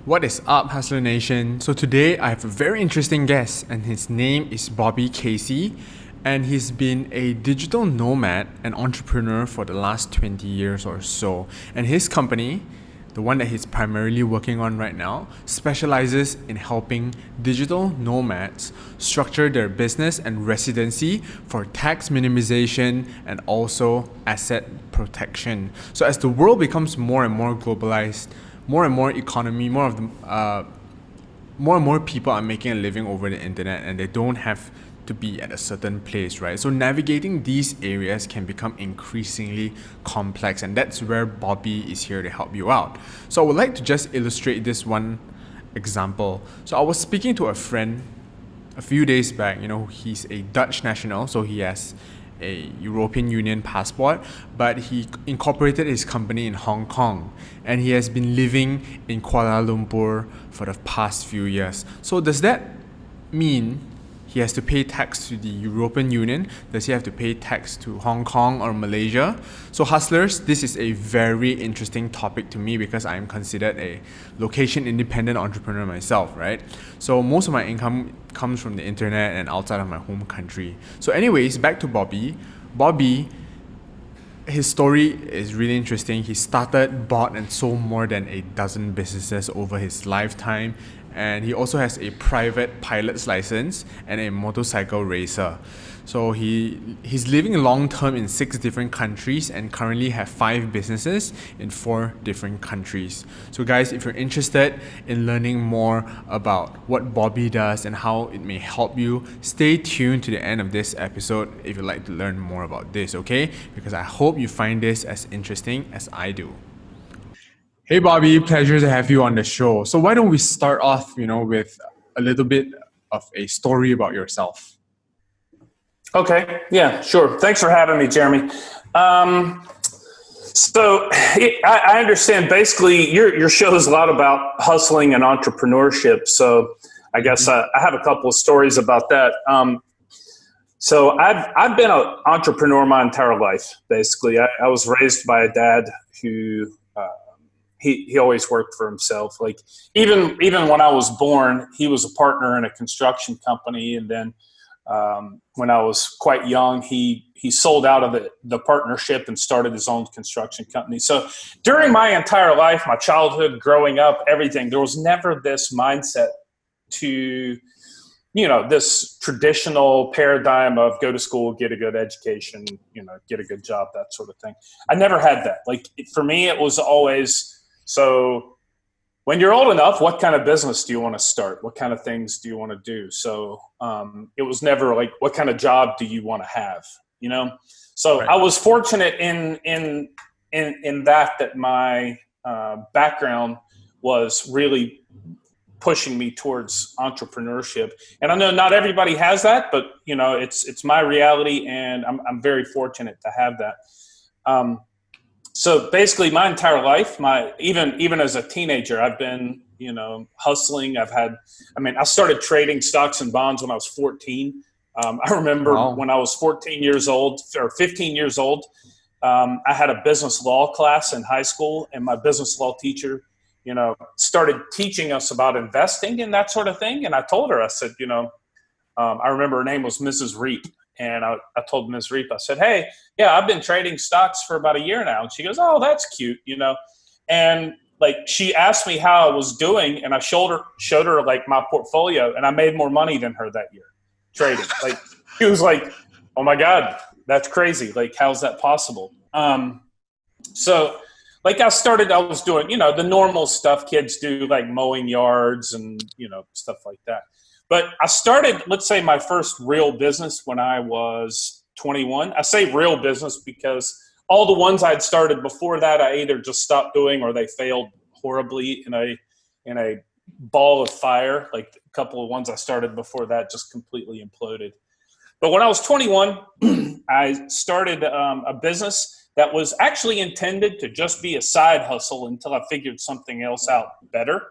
What is up, Hustler Nation? So today I have a very interesting guest, and his name is Bobby Casey, and he's been a digital nomad and entrepreneur for the last 20 years or so. And his company, the one that he's primarily working on right now, specializes in helping digital nomads structure their business and residency for tax minimization and also asset protection. So as the world becomes more and more globalized, more and more economy, more and more people are making a living over the internet, and they don't have to be at a certain place, right? So navigating these areas can become increasingly complex, and that's where Bobby is here to help you out. So I would like to just illustrate this one example. So I was speaking to a friend a few days back. He's a Dutch national, so he has a European Union passport, but he incorporated his company in Hong Kong, and he has been living in Kuala Lumpur for the past few years. So does that mean he has to pay tax to the European Union? Does he have to pay tax to Hong Kong or Malaysia? So hustlers, this is a very interesting topic to me because I am considered a location independent entrepreneur myself, right? So most of my income comes from the internet and outside of my home country. So anyways, back to Bobby. Bobby, his story is really interesting. He started, bought, and sold more than a dozen businesses over his lifetime, and he also has a private pilot's license and a motorcycle racer. So he's living long term in 6 different countries and currently have 5 businesses in 4 different countries. So guys, if you're interested in learning more about what Bobby does and how it may help you, stay tuned to the end of this episode if you'd like to learn more about this, okay? Because I hope you find this as interesting as I do. Hey Bobby, pleasure to have you on the show. So why don't we start off, with a little bit of a story about yourself? Okay. Yeah, sure. Thanks for having me, Jeremy. I understand basically your show is a lot about hustling and entrepreneurship. So I guess I have a couple of stories about that. So I've been an entrepreneur my entire life. Basically, I was raised by a dad who he always worked for himself. Like even when I was born, he was a partner in a construction company, and then when I was quite young, he sold out of the partnership and started his own construction company. So during my entire life, my childhood, growing up, everything, there was never this mindset to, this traditional paradigm of go to school, get a good education, get a good job, that sort of thing. I never had that. Like for me, it was always, so when you're old enough, what kind of business do you want to start? What kind of things do you want to do? So it was never like, what kind of job do you want to have? So right. I was fortunate in that my background was really pushing me towards entrepreneurship. And I know not everybody has that, but it's my reality, and I'm very fortunate to have that. So basically my entire life, even as a teenager, I've been, hustling. I started trading stocks and bonds when I was 14. I remember when I was 14 years old or 15 years old, I had a business law class in high school, and my business law teacher, started teaching us about investing and that sort of thing. And I told her, I said, I remember her name was Mrs. Reap. And I told Ms. Reap, I said, hey, yeah, I've been trading stocks for about a year now. And she goes, oh, that's cute, And like she asked me how I was doing, and I showed her like my portfolio, and I made more money than her that year trading. Like she was like, oh my God, that's crazy. Like, how's that possible? So like I was doing, the normal stuff kids do, like mowing yards and, stuff like that. But I started, let's say, my first real business when I was 21. I say real business because all the ones I had started before that, I either just stopped doing or they failed horribly in a ball of fire. Like a couple of ones I started before that just completely imploded. But when I was 21, I started a business that was actually intended to just be a side hustle until I figured something else out better,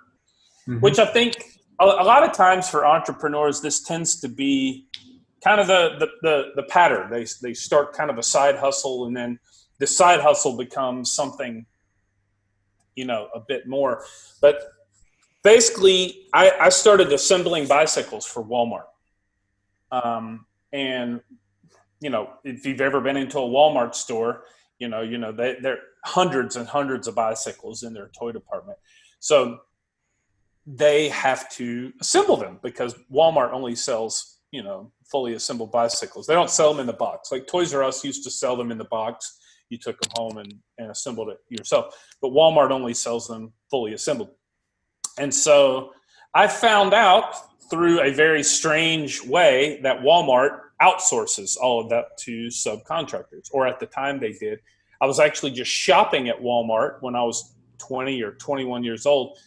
which I think a lot of times for entrepreneurs, this tends to be kind of the pattern. They start kind of a side hustle, and then the side hustle becomes something, a bit more. But basically, I started assembling bicycles for Walmart. And, you know, if you've ever been into a Walmart store, they're hundreds and hundreds of bicycles in their toy department. So they have to assemble them because Walmart only sells, fully assembled bicycles. They don't sell them in the box. Like Toys R Us used to sell them in the box. You took them home and assembled it yourself. But Walmart only sells them fully assembled. And so I found out through a very strange way that Walmart outsources all of that to subcontractors, or at the time they did. I was actually just shopping at Walmart when I was 20 or 21 years old.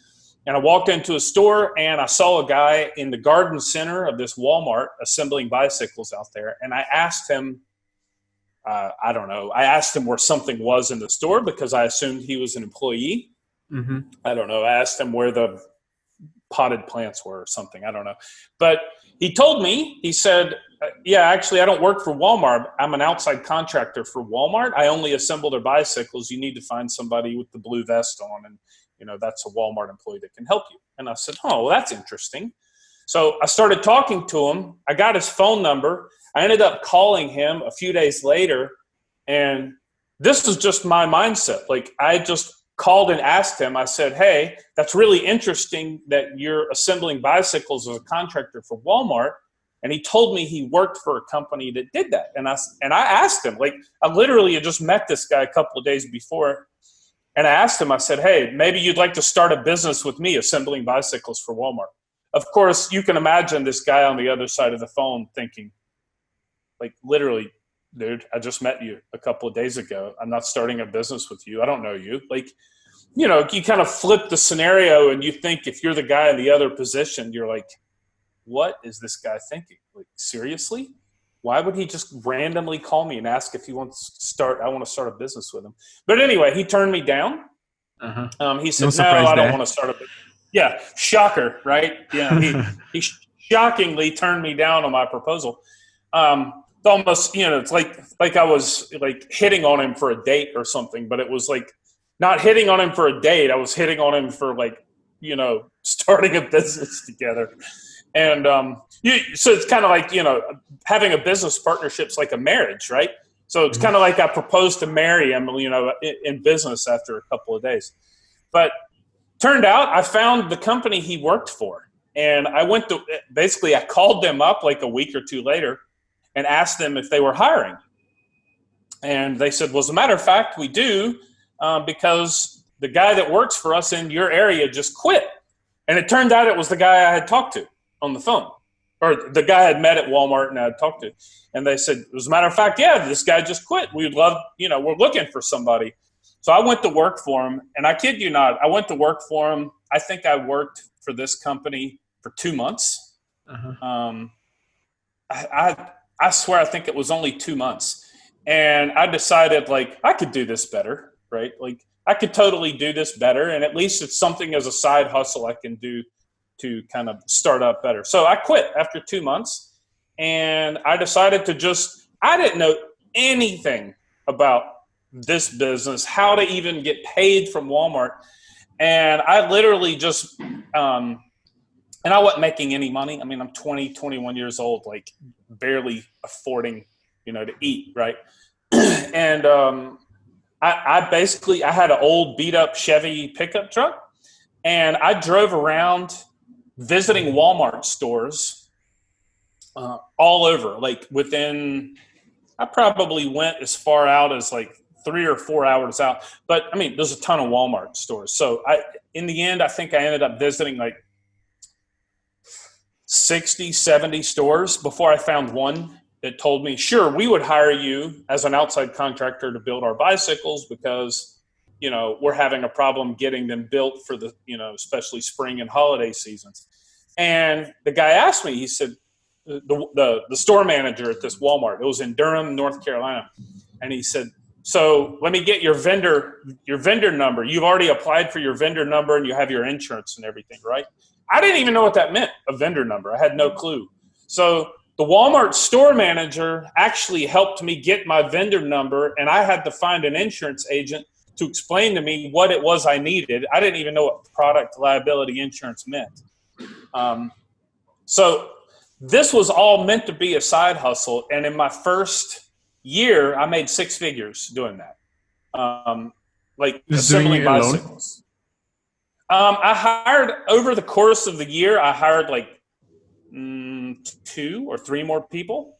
And I walked into a store and I saw a guy in the garden center of this Walmart assembling bicycles out there. And I asked him, I don't know, I asked him where something was in the store because I assumed he was an employee. Mm-hmm. I don't know. I asked him where the potted plants were or something. I don't know. But he told me, he said, yeah, actually, I don't work for Walmart. I'm an outside contractor for Walmart. I only assemble their bicycles. You need to find somebody with the blue vest on, and that's a Walmart employee that can help you. And I said, oh, well, that's interesting. So I started talking to him. I got his phone number. I ended up calling him a few days later. And this was just my mindset. Like, I just called and asked him. I said, hey, that's really interesting that you're assembling bicycles as a contractor for Walmart. And he told me he worked for a company that did that. And I asked him, like, I literally had just met this guy a couple of days before. And I asked him, I said, hey, maybe you'd like to start a business with me assembling bicycles for Walmart. Of course, you can imagine this guy on the other side of the phone thinking, like, literally, dude, I just met you a couple of days ago. I'm not starting a business with you. I don't know you. Like, you kind of flip the scenario and you think if you're the guy in the other position, you're like, what is this guy thinking? Like, seriously? Why would he just randomly call me and ask if he wants to start? I want to start a business with him. But anyway, he turned me down. He said, no, I don't want to start a business. Yeah, shocker, right? Yeah, he shockingly turned me down on my proposal. Almost, it's like I was like hitting on him for a date or something, but it was like not hitting on him for a date. I was hitting on him for starting a business together. And so it's kind of like, having a business partnership's like a marriage, right? So it's kind of like I proposed to marry him, in business after a couple of days. But turned out I found the company he worked for. And I called them up like a week or two later and asked them if they were hiring. And they said, well, as a matter of fact, we do, because the guy that works for us in your area just quit. And it turned out it was the guy I had talked to on the phone, or the guy I had met at Walmart and I had talked to. And they said, as a matter of fact, yeah, this guy just quit. We'd love, we're looking for somebody. So I went to work for him, and I kid you not, I went to work for him. I think I worked for this company for 2 months. I swear, I think it was only 2 months. And I decided, like, I could do this better, right? Like, I could totally do this better. And at least it's something as a side hustle I can do to kind of start up better. So I quit after 2 months, and I decided I didn't know anything about this business, how to even get paid from Walmart. And I literally just, and I wasn't making any money. I mean, I'm 20, 21 years old, like barely affording, to eat. Right. And, I had an old beat up Chevy pickup truck, and I drove around visiting Walmart stores, all over, like I probably went as far out as like 3 or 4 hours out, but I mean, there's a ton of Walmart stores. So in the end, I think I ended up visiting like 60, 70 stores before I found one that told me, sure, we would hire you as an outside contractor to build our bicycles because, we're having a problem getting them built for the, especially spring and holiday seasons. And the guy asked me, he said, the store manager at this Walmart, it was in Durham, North Carolina. And he said, so let me get your vendor number. You've already applied for your vendor number and you have your insurance and everything, right? I didn't even know what that meant, a vendor number. I had no clue. So the Walmart store manager actually helped me get my vendor number, and I had to find an insurance agent to explain to me what it was I needed. I didn't even know what product liability insurance meant. So this was all meant to be a side hustle. And in my first year, I made 6 figures doing that. Like Just doing assembling it alone? bicycles. I hired, over the course of the year, I hired like 2 or 3 more people.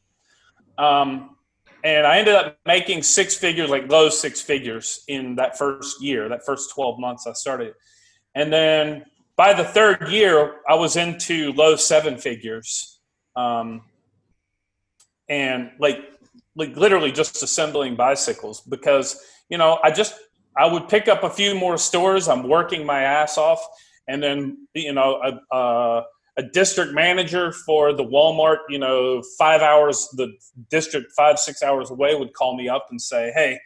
And I ended up making 6 figures, like low 6 figures in that first year, that first 12 months I started. And then by the 3rd year, I was into low 7 figures. And like literally just assembling bicycles because, you know, I would pick up a few more stores. I'm working my ass off. And then, you know, a district manager for the Walmart, you know, 5 hours, the district 5-6 hours away would call me up and say, hey,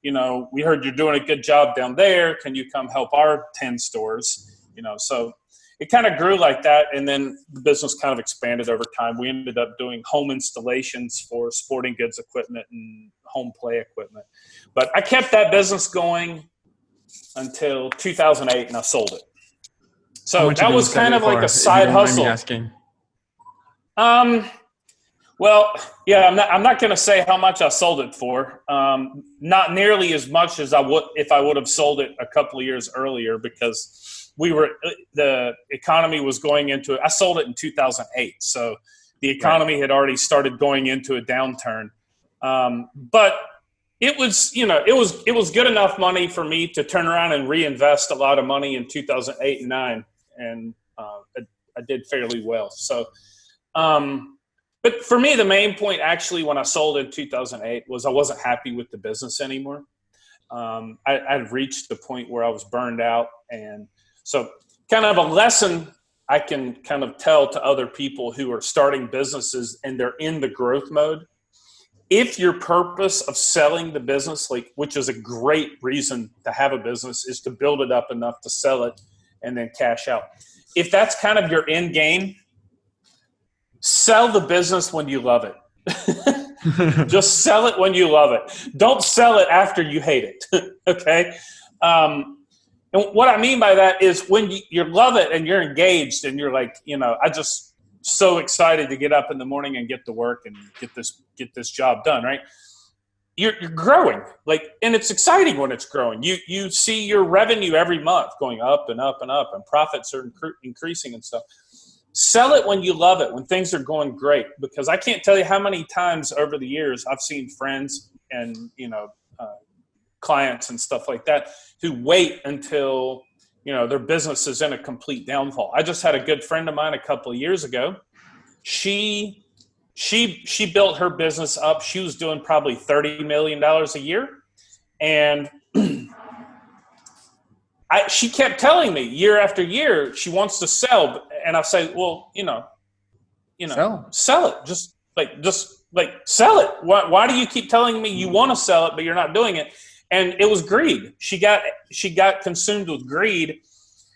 you know, we heard you're doing a good job down there. Can you come help our 10 stores? You know, so it kind of grew like that. And then the business kind of expanded over time. We ended up doing home installations for sporting goods equipment and home play equipment. But I kept that business going until 2008 and I sold it. So that was kind of like a side hustle. Well, yeah, I'm not going to say how much I sold it for. Not nearly as much as I would if I would have sold it a couple of years earlier, because the economy was going into it. I sold it in 2008, so the economy had already started going into a downturn. But it was, you know, it was good enough money for me to turn around and reinvest a lot of money in 2008 and 9. And I did fairly well. So, but for me, the main point actually when I sold in 2008 was I wasn't happy with the business anymore. I'd reached the point where I was burned out. And so kind of a lesson I can kind of tell to other people who are starting businesses and they're in the growth mode. If your purpose of selling the business, like, which is a great reason to have a business, is to build it up enough to sell it and then cash out. If that's kind of your end game, sell the business when you love it. Just sell it when you love it. Don't sell it after you hate it. Okay. And what I mean by that is when you love it and you're engaged and you're like, you know, I just so excited to get up in the morning and get to work and get this job done. Right. You're growing, like, and it's exciting when it's growing. You see your revenue every month going up and up and up, and profits are increasing and stuff. Sell it when you love it, when things are going great, because I can't tell you how many times over the years I've seen friends and, you know, clients and stuff like that who wait until, you know, their business is in a complete downfall. I just had a good friend of mine a couple of years ago. She built her business up. She was doing probably $30 million a year. And she kept telling me year after year, she wants to sell. And I say, well, you know, sell it. Just sell it. Why do you keep telling me you want to sell it, but you're not doing it? And it was greed. She got consumed with greed.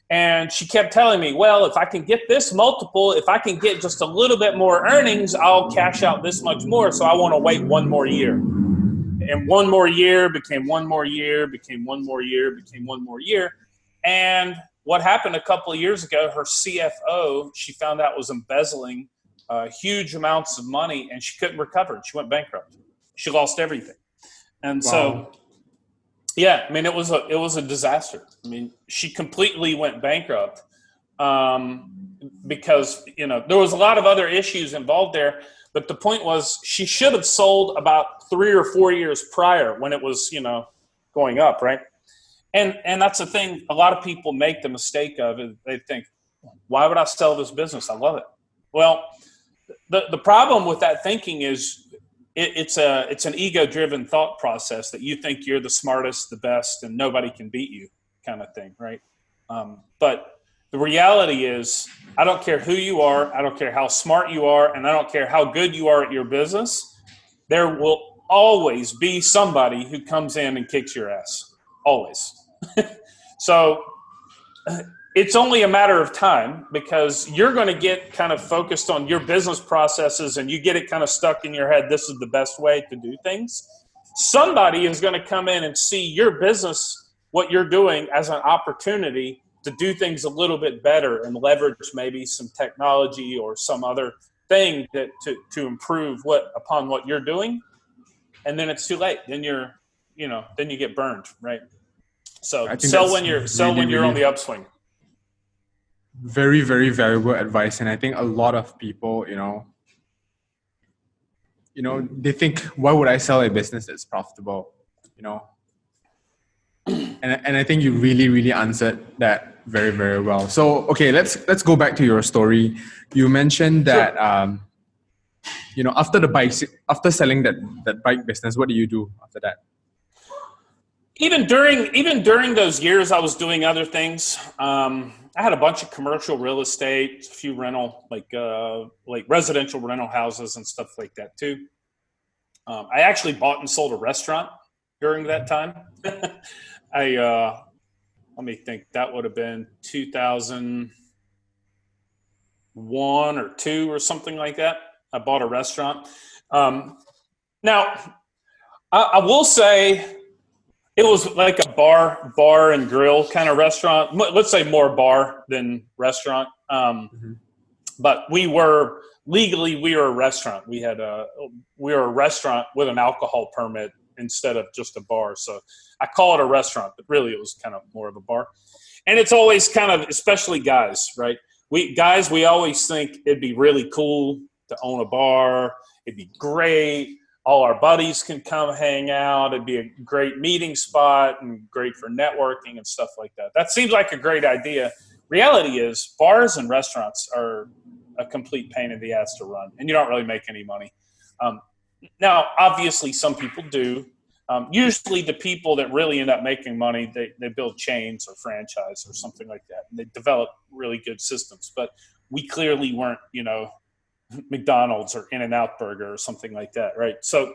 And she kept telling me, well, if I can get this multiple, if I can get just a little bit more earnings, I'll cash out this much more. So I want to wait 1 more year. And 1 more year became 1 more year, became 1 more year, became 1 more year. And what happened a couple of years ago, her CFO, she found out was embezzling huge amounts of money, and she couldn't recover. She went bankrupt. She lost everything. And so, yeah, I mean, it was a disaster. I mean, she completely went bankrupt because, you know, there was a lot of other issues involved there. But the point was, she should have sold about 3 or 4 years prior when it was, you know, going up, right? And that's the thing a lot of people make the mistake of. Is they think, why would I sell this business? I love it. Well, the problem with that thinking is it's an ego-driven thought process that you think you're the smartest, the best, and nobody can beat you kind of thing, right? But the reality is, I don't care who you are, I don't care how smart you are, and I don't care how good you are at your business, there will always be somebody who comes in and kicks your ass. Always. So it's only a matter of time, because you're going to get kind of focused on your business processes and you get it kind of stuck in your head. This is the best way to do things. Somebody is going to come in and see your business what you're doing as an opportunity to do things a little bit better and leverage maybe some technology or some other thing that to improve upon what you're doing. And then it's too late. Then then you get burned, right? So I think that's sell really, when you're on really the upswing. very, very valuable advice. And I think a lot of people, they think, why would I sell a business that's profitable? And I think you really, really answered that very, very well. So, okay, let's go back to your story. You mentioned that, after selling that bike business, what do you do after that? Even during those years, I was doing other things. I had a bunch of commercial real estate, a few rental, like residential rental houses and stuff like that too. I actually bought and sold a restaurant during that time. Let me think. That would have been 2001 or 2 or something like that. I bought a restaurant. Now, I will say it was like a bar and grill kind of restaurant. Let's say more bar than restaurant. But we were a restaurant. We were a restaurant with an alcohol permit instead of just a bar. So I call it a restaurant, but really it was kind of more of a bar. And it's always kind of, especially guys, right? We always think it'd be really cool to own a bar. It'd be great. All our buddies can come hang out. It'd be a great meeting spot and great for networking and stuff like that. That seems like a great idea. Reality is bars and restaurants are a complete pain in the ass to run, and you don't really make any money. Now, obviously, some people do. Usually the people that really end up making money, they build chains or franchise or something like that. And they develop really good systems. But we clearly weren't, McDonald's or In-N-Out Burger or something like that, right? So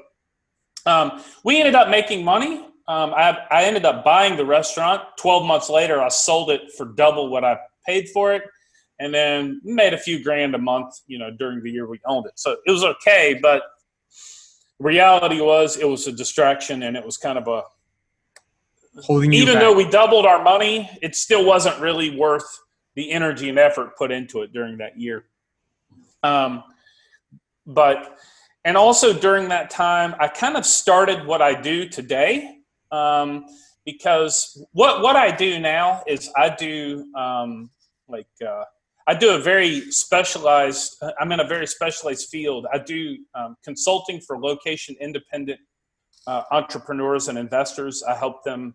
we ended up making money. I ended up buying the restaurant. 12 months later, I sold it for double what I paid for it. And then made a few grand a month, during the year we owned it. So it was okay, but reality was it was a distraction, and it was kind of holding you even back. Though we doubled our money, it still wasn't really worth the energy and effort put into it during that year. And also during that time, I kind of started what I do today, because what I do now is I do a very specialized, I'm in a very specialized field. I do consulting for location independent entrepreneurs and investors. I help them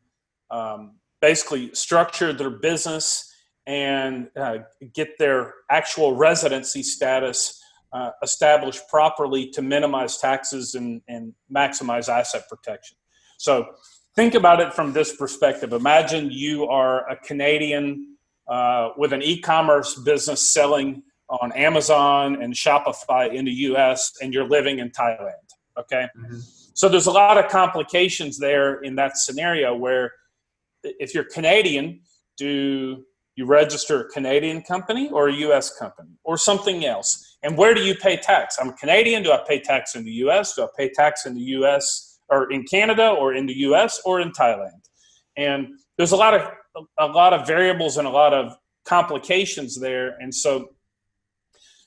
basically structure their business and get their actual residency status established properly to minimize taxes and maximize asset protection. So think about it from this perspective. Imagine you are a Canadian with an e-commerce business selling on Amazon and Shopify in the US, and you're living in Thailand, okay? Mm-hmm. So there's a lot of complications there in that scenario where if you're Canadian, do you register a Canadian company or a US company or something else? And where do you pay tax? I'm a Canadian. Do I pay tax in the US? Do I pay tax in the US or in Canada or in the US or in Thailand? And there's a lot of variables and a lot of complications there. And so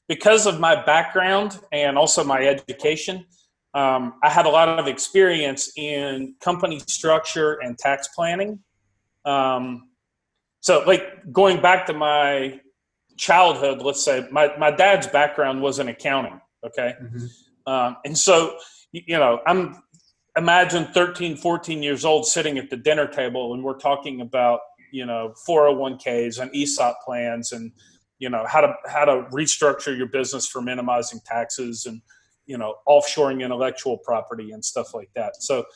because of my background and also my education, I had a lot of experience in company structure and tax planning. So like going back to my childhood, let's say my dad's background was in accounting. Okay. Mm-hmm. And so, I'm imagine 13, 14 years old sitting at the dinner table and we're talking about, 401ks and ESOP plans and, how to restructure your business for minimizing taxes and, offshoring intellectual property and stuff like that. So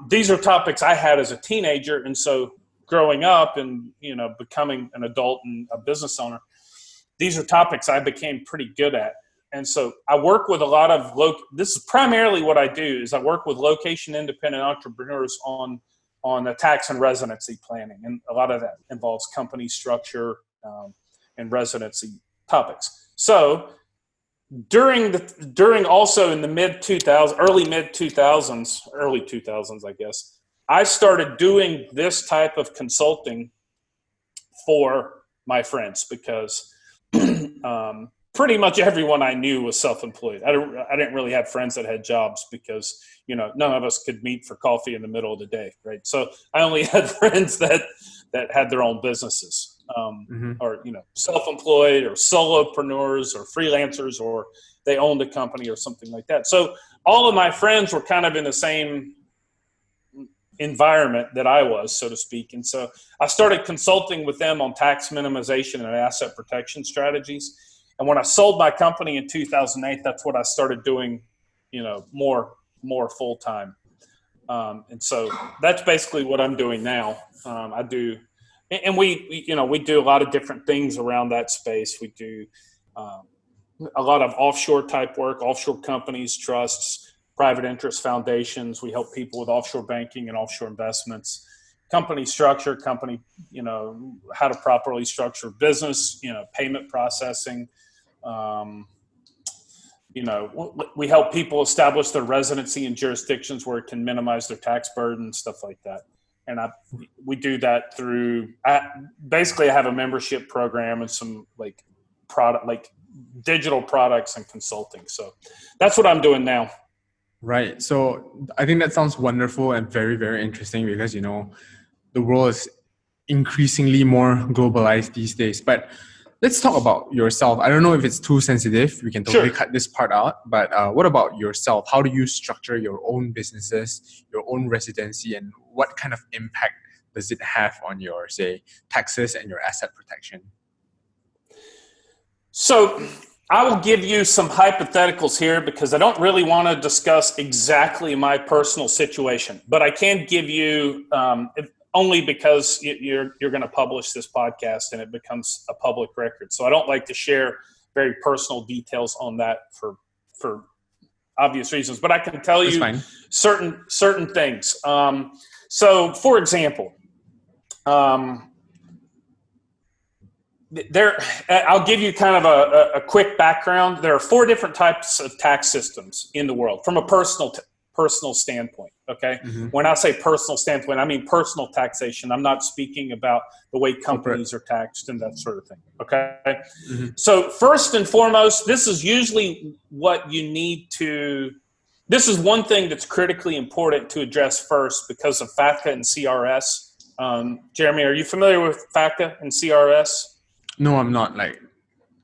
these are topics I had as a teenager. And so growing up and, becoming an adult and a business owner, these are topics I became pretty good at. And so I work with a lot of this is primarily what I do is I work with location independent entrepreneurs on the tax and residency planning. And a lot of that involves company structure and residency topics. So during also in the early 2000s, I guess, I started doing this type of consulting for my friends because pretty much everyone I knew was self-employed. I didn't really have friends that had jobs because, none of us could meet for coffee in the middle of the day, right? So I only had friends that had their own businesses, or, self-employed or solopreneurs or freelancers, or they owned a company or something like that. So all of my friends were kind of in the same environment that I was, so to speak. And so I started consulting with them on tax minimization and asset protection strategies. And when I sold my company in 2008, that's what I started doing, more full time. And so that's basically what I'm doing now. I do, and we do a lot of different things around that space. We do a lot of offshore type work, offshore companies, trusts, private interest foundations. We help people with offshore banking and offshore investments, company structure, how to properly structure business, payment processing. We help people establish their residency in jurisdictions where it can minimize their tax burden, stuff like that. And we do that through, I have a membership program and some digital products and consulting. So that's what I'm doing now. Right. So I think that sounds wonderful and very, very interesting because, the world is increasingly more globalized these days. But let's talk about yourself. I don't know if it's too sensitive. We can totally cut this part out. But what about yourself? How do you structure your own businesses, your own residency, and what kind of impact does it have on your, say, taxes and your asset protection? So I will give you some hypotheticals here because I don't really want to discuss exactly my personal situation, but I can give you only because you're going to publish this podcast and it becomes a public record. So I don't like to share very personal details on that for obvious reasons, but I can tell you certain things. So for example, I'll give you kind of a quick background. There are 4 different types of tax systems in the world from a personal standpoint. Okay. Mm-hmm. When I say personal standpoint, I mean personal taxation. I'm not speaking about the way companies are taxed and that sort of thing. Okay. Mm-hmm. So first and foremost, this is usually what you need to, this is one thing that's critically important to address first because of FATCA and CRS. Jeremy, are you familiar with FATCA and CRS? No, I'm not. Okay.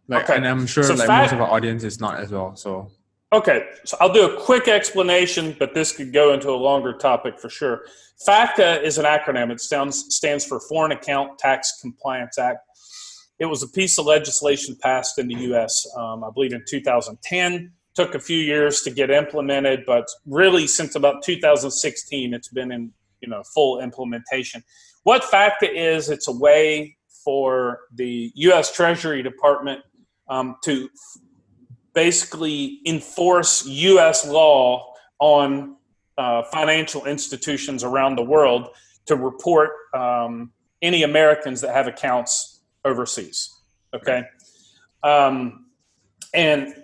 And I'm sure most of our audience is not as well. So okay, so I'll do a quick explanation, but this could go into a longer topic for sure. FATCA is an acronym. It stands for Foreign Account Tax Compliance Act. It was a piece of legislation passed in the U.S., I believe in 2010. Took a few years to get implemented, but really since about 2016, it's been in full implementation. What FATCA is, it's a way for the U.S. Treasury Department to basically enforce U.S. law on financial institutions around the world to report any Americans that have accounts overseas. Okay, and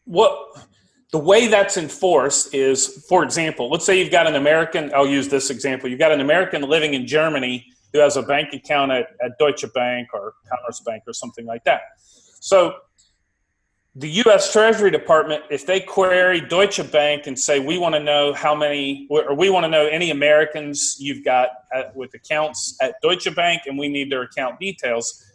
the way that's enforced is, for example, let's say you've got an American. I'll use this example. You've got an American living in Germany who has a bank account at Deutsche Bank or Commerzbank or something like that. So the U.S. Treasury Department, if they query Deutsche Bank and say, we want to know we want to know any Americans you've got with accounts at Deutsche Bank and we need their account details,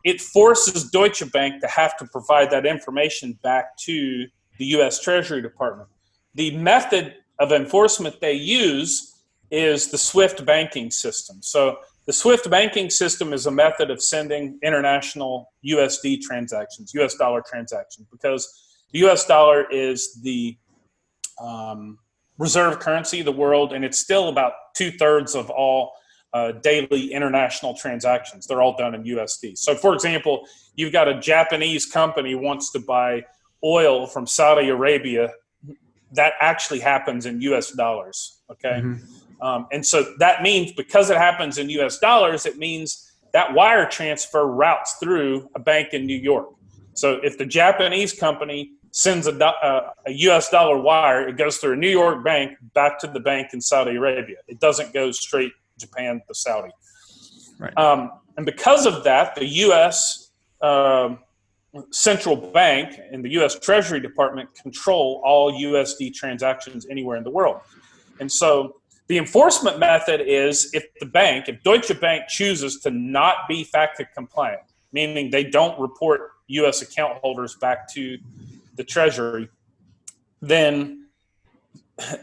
it forces Deutsche Bank to have to provide that information back to the U.S. Treasury Department. The method of enforcement they use is the SWIFT banking system. So the SWIFT banking system is a method of sending international USD transactions, US dollar transactions, because the US dollar is the reserve currency of the world, and it's still about 2/3 of all daily international transactions. They're all done in USD. So, for example, you've got a Japanese company wants to buy oil from Saudi Arabia. That actually happens in US dollars, okay? Mm-hmm. And so that means because it happens in US dollars, it means that wire transfer routes through a bank in New York. So if the Japanese company sends a US dollar wire. It goes through a New York bank back to the bank in Saudi Arabia. It doesn't go straight Japan to Saudi. Right. And because of that, the US central bank and the US Treasury Department control all USD transactions anywhere in the world. And so the enforcement method is if Deutsche Bank chooses to not be FATCA compliant, meaning they don't report US account holders back to the Treasury, then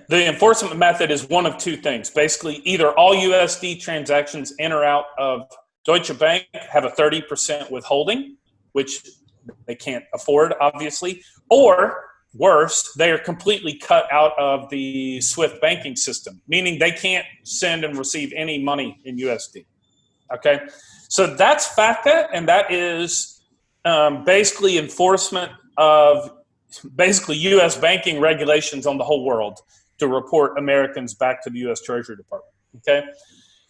the enforcement method is one of two things. Basically, either all USD transactions in or out of Deutsche Bank have a 30% withholding, which they can't afford, obviously, or worse, they are completely cut out of the SWIFT banking system, meaning they can't send and receive any money in USD. Okay, so that's FATCA, and that is basically enforcement of basically U.S. banking regulations on the whole world to report Americans back to the U.S. Treasury Department. Okay,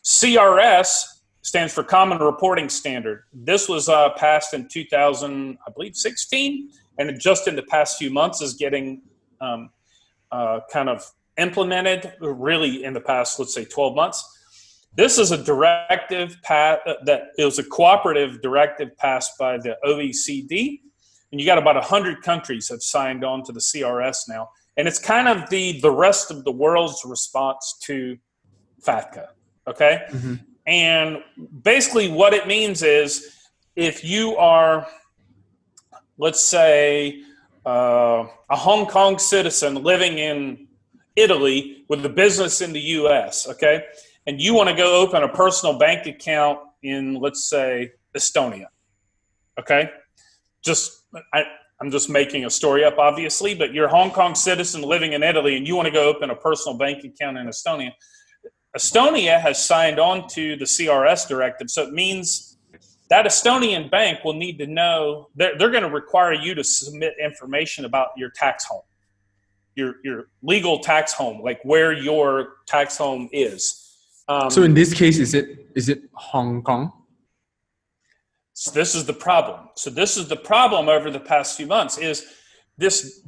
CRS stands for Common Reporting Standard. This was passed in 2016, and just in the past few months is getting kind of implemented. Really, in the past, let's say 12 months. This is a directive that it was a cooperative directive passed by the OECD. And you got about 100 countries have signed on to the CRS now. And it's kind of the rest of the world's response to FATCA, okay? Mm-hmm. And basically what it means is if you are, let's say, a Hong Kong citizen living in Italy with a business in the U.S., okay? And you want to go open a personal bank account in, let's say, Estonia, okay? I'm just making a story up, obviously, but you're a Hong Kong citizen living in Italy and you want to go open a personal bank account in Estonia. Estonia has signed on to the CRS directive, so it means that Estonian bank will need to know, they're going to require you to submit information about your tax home, your legal tax home, like where your tax home is. So in this case, is it Hong Kong? So this is the problem. So this is the problem over the past few months is this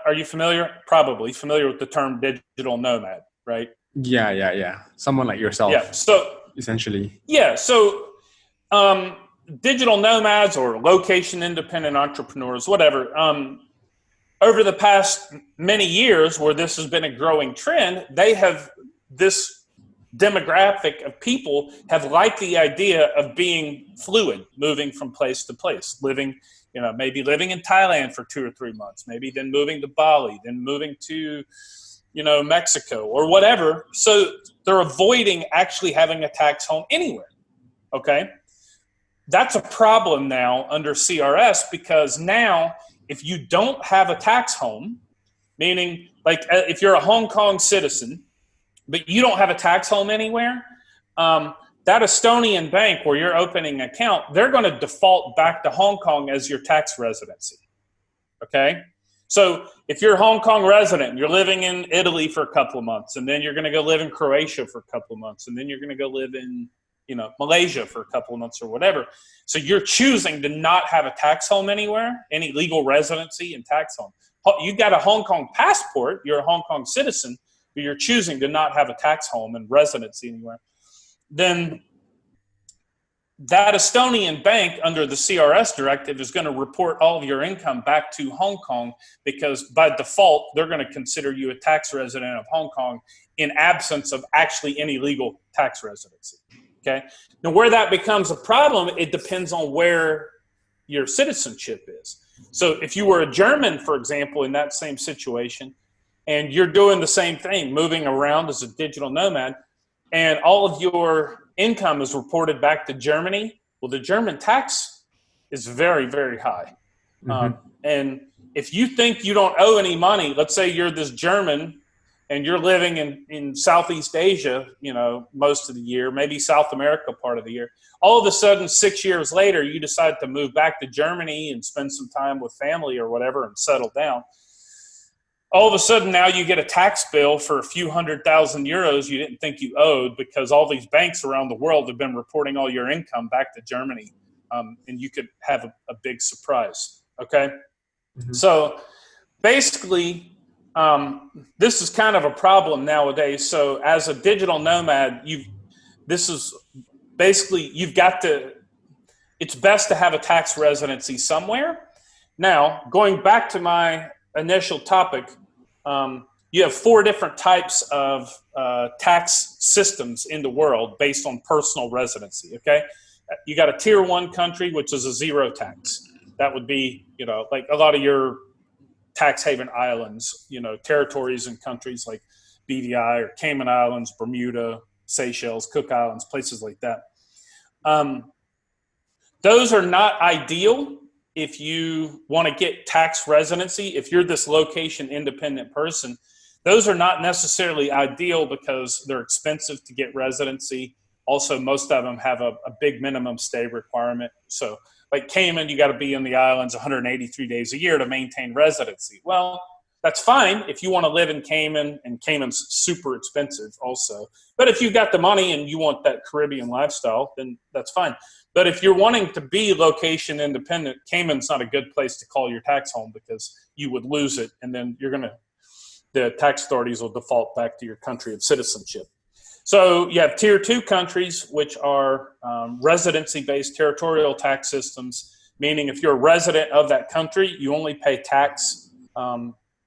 are you familiar? Probably familiar with the term digital nomad, right? Yeah. Someone like yourself. Yeah. So essentially. Yeah. So digital nomads or location independent entrepreneurs, whatever. Over the past many years, where this has been a growing trend, this demographic of people have liked the idea of being fluid, moving from place to place, maybe living in Thailand for 2 or 3 months, maybe then moving to Bali, then moving to, Mexico or whatever. So they're avoiding actually having a tax home anywhere. Okay. That's a problem now under CRS because now if you don't have a tax home, meaning like if you're a Hong Kong citizen, but you don't have a tax home anywhere, that Estonian bank where you're opening an account, they're going to default back to Hong Kong as your tax residency, okay? So if you're a Hong Kong resident, you're living in Italy for a couple of months, and then you're going to go live in Croatia for a couple of months, and then you're going to go live in, Malaysia for a couple of months or whatever. So you're choosing to not have a tax home anywhere, any legal residency and tax home. You've got a Hong Kong passport, you're a Hong Kong citizen, but you're choosing to not have a tax home and residency anywhere, then that Estonian bank under the CRS directive is going to report all of your income back to Hong Kong because by default, they're going to consider you a tax resident of Hong Kong in absence of actually any legal tax residency, okay? Now, where that becomes a problem, it depends on where your citizenship is. So if you were a German, for example, in that same situation, and you're doing the same thing, moving around as a digital nomad, and all of your income is reported back to Germany, well, the German tax is very, very high. Mm-hmm. And if you think you don't owe any money, let's say you're this German and you're living in Southeast Asia, most of the year, maybe South America part of the year, all of a sudden 6 years later, you decide to move back to Germany and spend some time with family or whatever and settle down. All of a sudden now you get a tax bill for a few €100,000 you didn't think you owed because all these banks around the world have been reporting all your income back to Germany, and you could have a big surprise, okay? So basically, this is kind of a problem nowadays. So as a digital nomad, you've got to, it's best to have a tax residency somewhere. Now, going back to my initial topic, you have four different types of tax systems in the world based on personal residency. Okay, you got a tier one country, which is a zero tax. That would be, like a lot of your tax haven islands, territories and countries like BVI or Cayman Islands, Bermuda, Seychelles, Cook Islands, places like that. Those are not ideal if you want to get tax residency. If you're this location independent person, those are not necessarily ideal because they're expensive to get residency. Also, most of them have a big minimum stay requirement. So like Cayman, you got to be in the islands 183 days a year to maintain residency. Well, that's fine if you want to live in Cayman, and Cayman's super expensive also. But if you got the money and you want that Caribbean lifestyle, then that's fine. But if you're wanting to be location independent, Cayman's not a good place to call your tax home because you would lose it, and then the tax authorities will default back to your country of citizenship. So you have tier two countries, which are residency-based territorial tax systems, meaning if you're a resident of that country, you only pay tax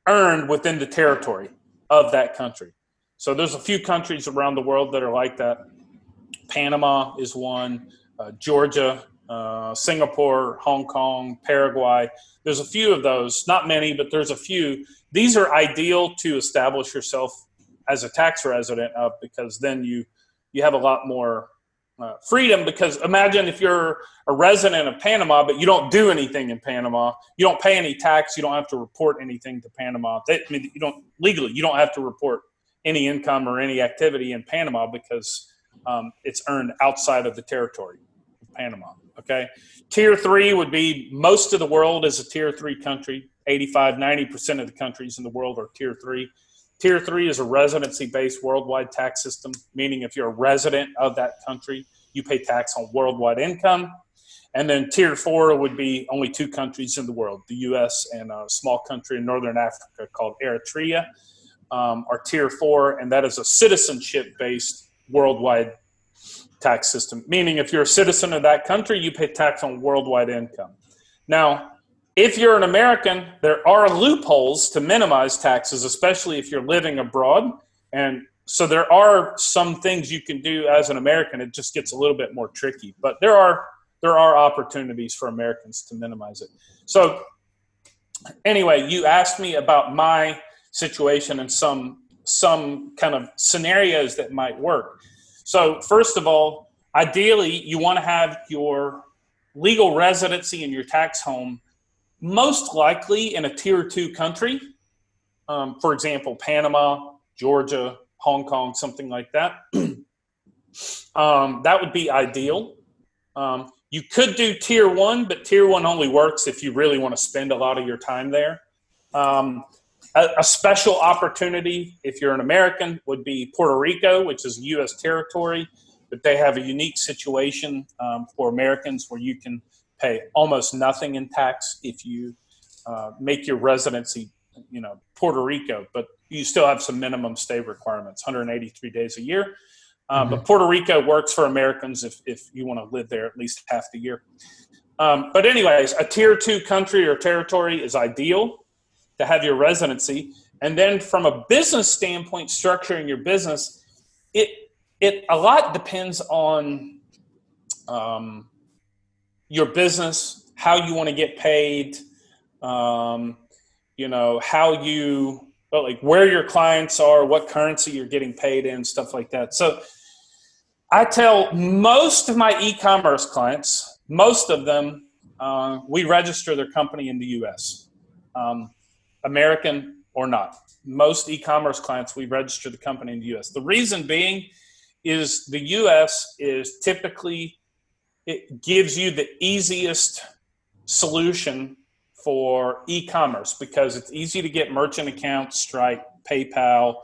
earned within the territory of that country. So there's a few countries around the world that are like that. Panama is one, Georgia, Singapore, Hong Kong, Paraguay. There's a few of those, not many, but there's a few. These are ideal to establish yourself as a tax resident of, because then you have a lot more freedom. Because imagine if you're a resident of Panama, but you don't do anything in Panama, you don't pay any tax, you don't have to report anything to Panama. You don't have to report any income or any activity in Panama because it's earned outside of the territory of Panama. Okay. Tier three would be, most of the world is a tier three country. 85-90% of the countries in the world are tier three. Tier three is a residency-based worldwide tax system, meaning if you're a resident of that country, you pay tax on worldwide income. And then tier four would be only two countries in the world, the U.S. and a small country in Northern Africa called Eritrea, are tier four, and that is a citizenship-based worldwide tax system, meaning if you're a citizen of that country, you pay tax on worldwide income. Now, if you're an American, there are loopholes to minimize taxes, especially if you're living abroad. And so there are some things you can do as an American. It just gets a little bit more tricky, but there are opportunities for Americans to minimize it. So anyway, you asked me about my situation and some kind of scenarios that might work. So first of all, ideally, you want to have your legal residency in your tax home most likely in a tier two country. For example, Panama, Georgia, Hong Kong, something like that. That would be ideal. You could do tier one, but tier one only works if you really want to spend a lot of your time there. A special opportunity, if you're an American, would be Puerto Rico, which is a U.S. territory, but they have a unique situation for Americans where you can pay almost nothing in tax if you make your residency, Puerto Rico, but you still have some minimum stay requirements, 183 days a year. But Puerto Rico works for Americans if you want to live there at least half the year. But anyways, a tier two country or territory is ideal to have your residency. And then from a business standpoint, structuring your business, it a lot depends on your business, how you want to get paid, how where your clients are, what currency you're getting paid in, stuff like that. So I tell most of my e-commerce clients, most of them, we register their company in the U.S., American or not. Most e-commerce clients, we register the company in the U.S. The reason being is the U.S. is typically, it gives you the easiest solution for e-commerce because it's easy to get merchant accounts, Stripe, PayPal,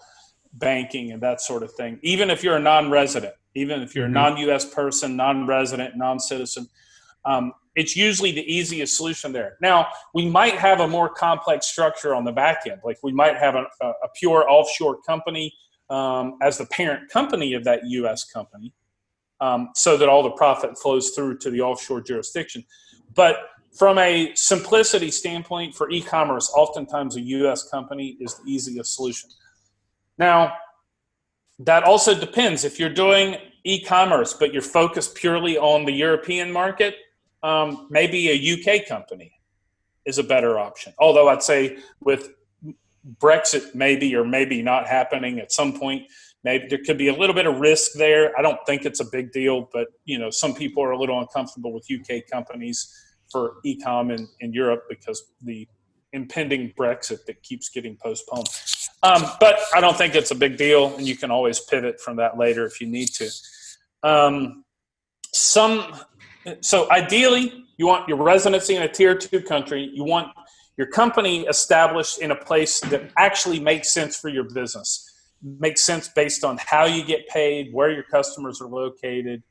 banking, and that sort of thing. Even if you're a non-resident, even if you're a non-U.S. person, non-resident, non-citizen, It's usually the easiest solution there. Now, we might have a more complex structure on the back end. Like we might have a pure offshore company as the parent company of that U.S. company, so that all the profit flows through to the offshore jurisdiction. But from a simplicity standpoint for e-commerce, oftentimes a U.S. company is the easiest solution. Now, that also depends. If you're doing e-commerce, but you're focused purely on the European market, maybe a UK company is a better option. Although I'd say with Brexit maybe or maybe not happening at some point, maybe there could be a little bit of risk there. I don't think it's a big deal, but some people are a little uncomfortable with UK companies for e-com in Europe because the impending Brexit that keeps getting postponed. But I don't think it's a big deal, and you can always pivot from that later if you need to. So ideally, you want your residency in a tier 2 country. You want your company established in a place that actually makes sense for your business. Makes sense based on how you get paid, where your customers are located,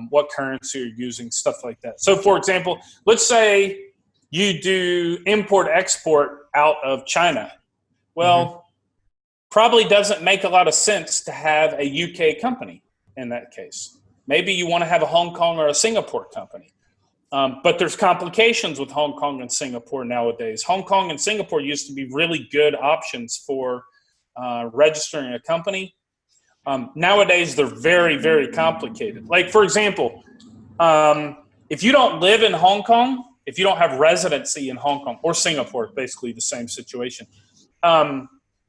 what currency you're using, stuff like that. So, for example, let's say you do import-export out of China. Well, probably doesn't make a lot of sense to have a UK company in that case. Maybe you want to have a Hong Kong or a Singapore company. But there's complications with Hong Kong and Singapore nowadays. Hong Kong and Singapore used to be really good options for registering a company. Nowadays, they're very, very complicated. Like, for example, if you don't live in Hong Kong, if you don't have residency in Hong Kong or Singapore, basically the same situation,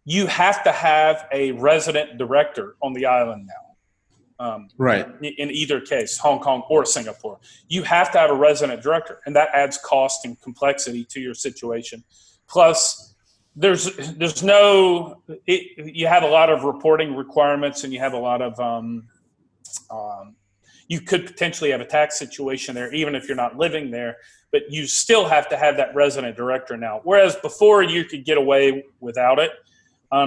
you have to have a resident director on the island now. Right. In either case, Hong Kong or Singapore, you have to have a resident director, and that adds cost and complexity to your situation. Plus, you have a lot of reporting requirements, and you have a lot of, you could potentially have a tax situation there, even if you're not living there, but you still have to have that resident director now. Whereas before you could get away without it,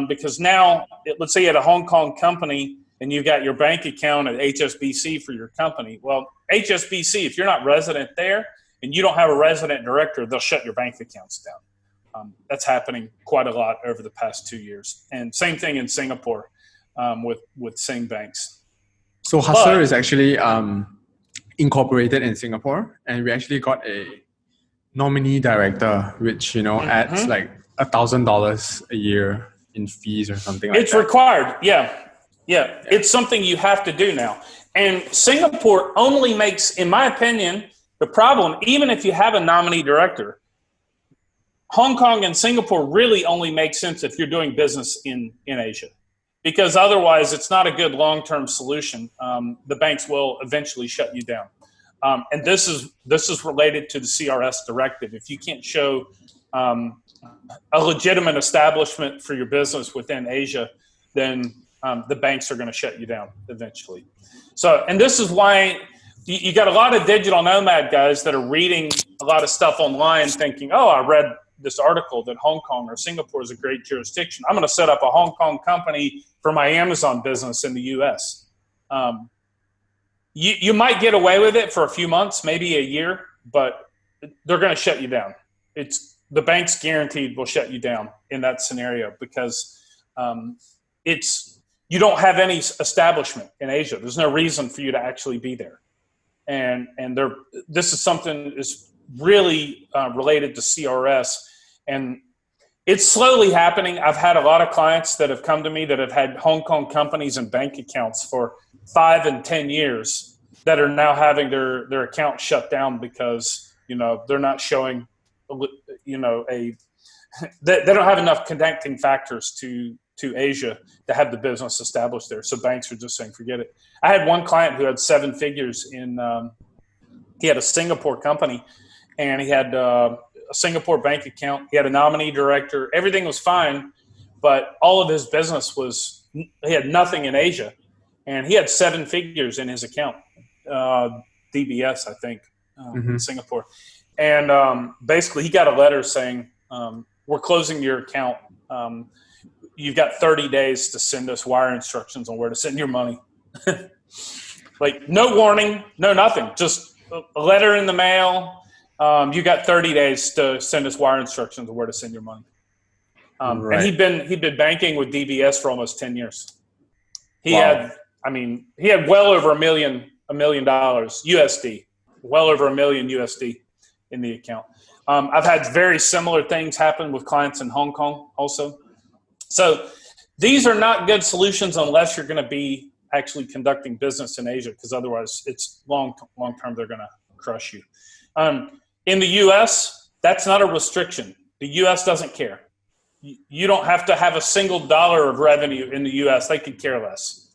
because now, let's say you had a Hong Kong company, and you've got your bank account at HSBC for your company. Well, HSBC, if you're not resident there and you don't have a resident director, they'll shut your bank accounts down. That's happening quite a lot over the past 2 years. And same thing in Singapore with Sing banks. So HUSTLR is actually incorporated in Singapore, and we actually got a nominee director, which adds like $1,000 a year in fees or something like that. It's required, yeah. Yeah, it's something you have to do now. And Singapore only makes, in my opinion, the problem, even if you have a nominee director, Hong Kong and Singapore really only make sense if you're doing business in Asia. Because otherwise, it's not a good long-term solution. The banks will eventually shut you down. And this is related to the CRS directive. If you can't show a legitimate establishment for your business within Asia, then the banks are going to shut you down eventually. So, and this is why you got a lot of digital nomad guys that are reading a lot of stuff online thinking, oh, I read this article that Hong Kong or Singapore is a great jurisdiction. I'm going to set up a Hong Kong company for my Amazon business in the US. You might get away with it for a few months, maybe a year, but they're going to shut you down. The banks guaranteed will shut you down in that scenario because you don't have any establishment in Asia. There's no reason for you to actually be there. And this is something that's really related to CRS. And it's slowly happening. I've had a lot of clients that have come to me that have had Hong Kong companies and bank accounts for 5 and 10 years that are now having their account shut down because, they're not showing, they don't have enough connecting factors to Asia to have the business established there. So banks are just saying, forget it. I had one client who had 7 figures he had a Singapore company and he had a Singapore bank account. He had a nominee director. Everything was fine, but all of his business he had nothing in Asia. And he had 7 figures in his account, DBS, I think, in Singapore. And basically he got a letter saying, we're closing your account. You've got 30 days to send us wire instructions on where to send your money. Like no warning, no nothing. Just a letter in the mail. You got 30 days to send us wire instructions of where to send your money. And he'd been banking with DBS for almost 10 years. He had well over $1 million USD, well over $1 million USD in the account. I've had very similar things happen with clients in Hong Kong also. So these are not good solutions unless you're going to be actually conducting business in Asia, because otherwise it's long term they're going to crush you. In the U.S., that's not a restriction. The U.S. doesn't care. You don't have to have a single dollar of revenue in the U.S. They could care less.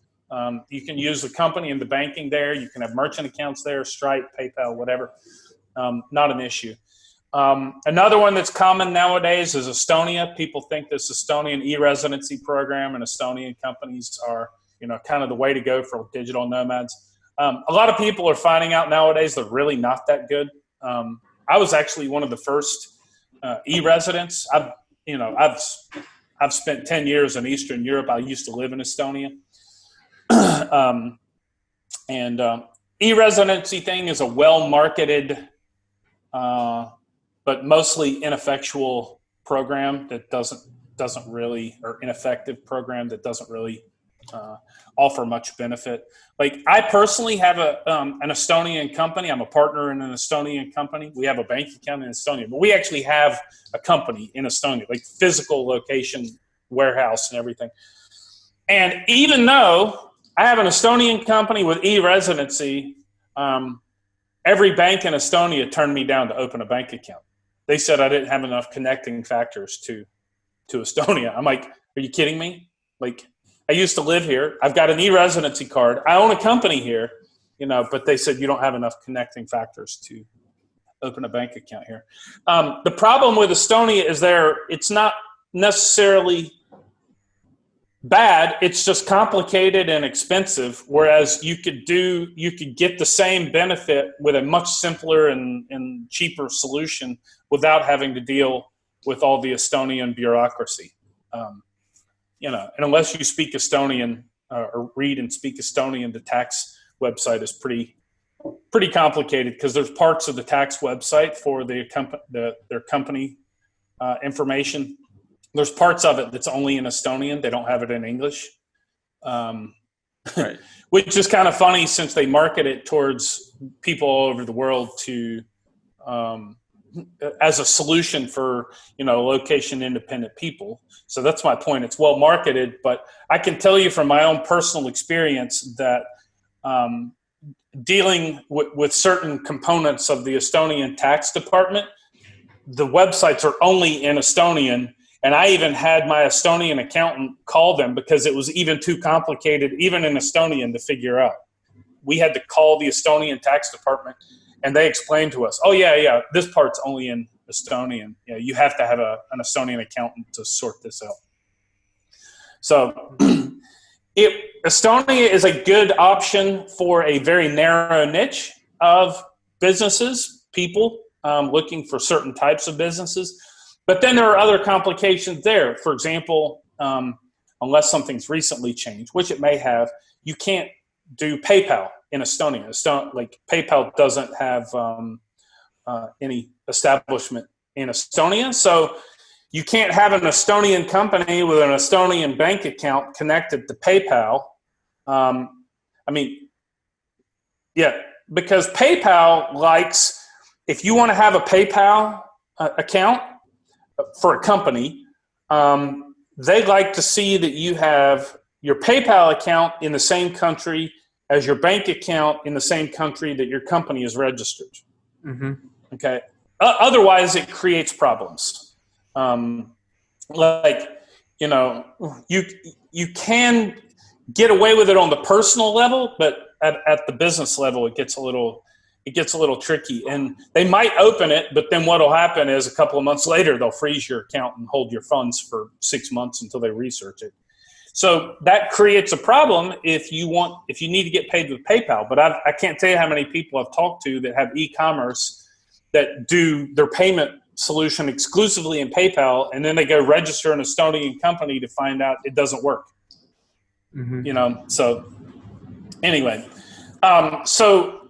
You can use the company and the banking there. You can have merchant accounts there, Stripe, PayPal, whatever. Not an issue. Another one that's common nowadays is Estonia. People think this Estonian e-residency program and Estonian companies are, kind of the way to go for digital nomads. A lot of people are finding out nowadays they're really not that good. I was actually one of the first e-residents. I've spent 10 years in Eastern Europe. I used to live in Estonia. E-residency thing is a well-marketed, but mostly ineffectual program that doesn't really, or ineffective program that doesn't really offer much benefit. Like, I personally have an Estonian company. I'm a partner in an Estonian company. We have a bank account in Estonia, but we actually have a company in Estonia, like physical location, warehouse and everything. And even though I have an Estonian company with e-residency, every bank in Estonia turned me down to open a bank account. They said I didn't have enough connecting factors to Estonia. I'm like, are you kidding me? Like, I used to live here. I've got an e-residency card. I own a company here, but they said you don't have enough connecting factors to open a bank account here. The problem with Estonia is it's not necessarily bad. It's just complicated and expensive. Whereas you could get the same benefit with a much simpler and cheaper solution without having to deal with all the Estonian bureaucracy. And unless you speak Estonian or read and speak Estonian, the tax website is pretty complicated, because there's parts of the tax website for their company information. There's parts of it that's only in Estonian. They don't have it in English, right. Which is kind of funny, since they market it towards people all over the world to as a solution for location independent people. So that's my point. It's well marketed, but I can tell you from my own personal experience that dealing with certain components of the Estonian tax department, the websites are only in Estonian. And I even had my Estonian accountant call them because it was even too complicated, even in Estonian, to figure out. We had to call the Estonian tax department, and they explained to us, oh, yeah, this part's only in Estonian. You have to have an Estonian accountant to sort this out. So Estonia is a good option for a very narrow niche of businesses, people looking for certain types of businesses. But then there are other complications there. For example, unless something's recently changed, which it may have, you can't do PayPal in Estonia. PayPal doesn't have any establishment in Estonia. So you can't have an Estonian company with an Estonian bank account connected to PayPal. Because PayPal likes, if you want to have a PayPal account for a company, they like to see that you have your PayPal account in the same country as your bank account in the same country that your company is registered. Mm-hmm. Okay. Otherwise, it creates problems. You can get away with it on the personal level, but at the business level, it gets a little tricky. And they might open it, but then what'll happen is a couple of months later, they'll freeze your account and hold your funds for 6 months until they research it. So that creates a problem if you need to get paid with PayPal. But I can't tell you how many people I've talked to that have e-commerce that do their payment solution exclusively in PayPal, and then they go register an Estonian company to find out it doesn't work. Mm-hmm. So anyway, so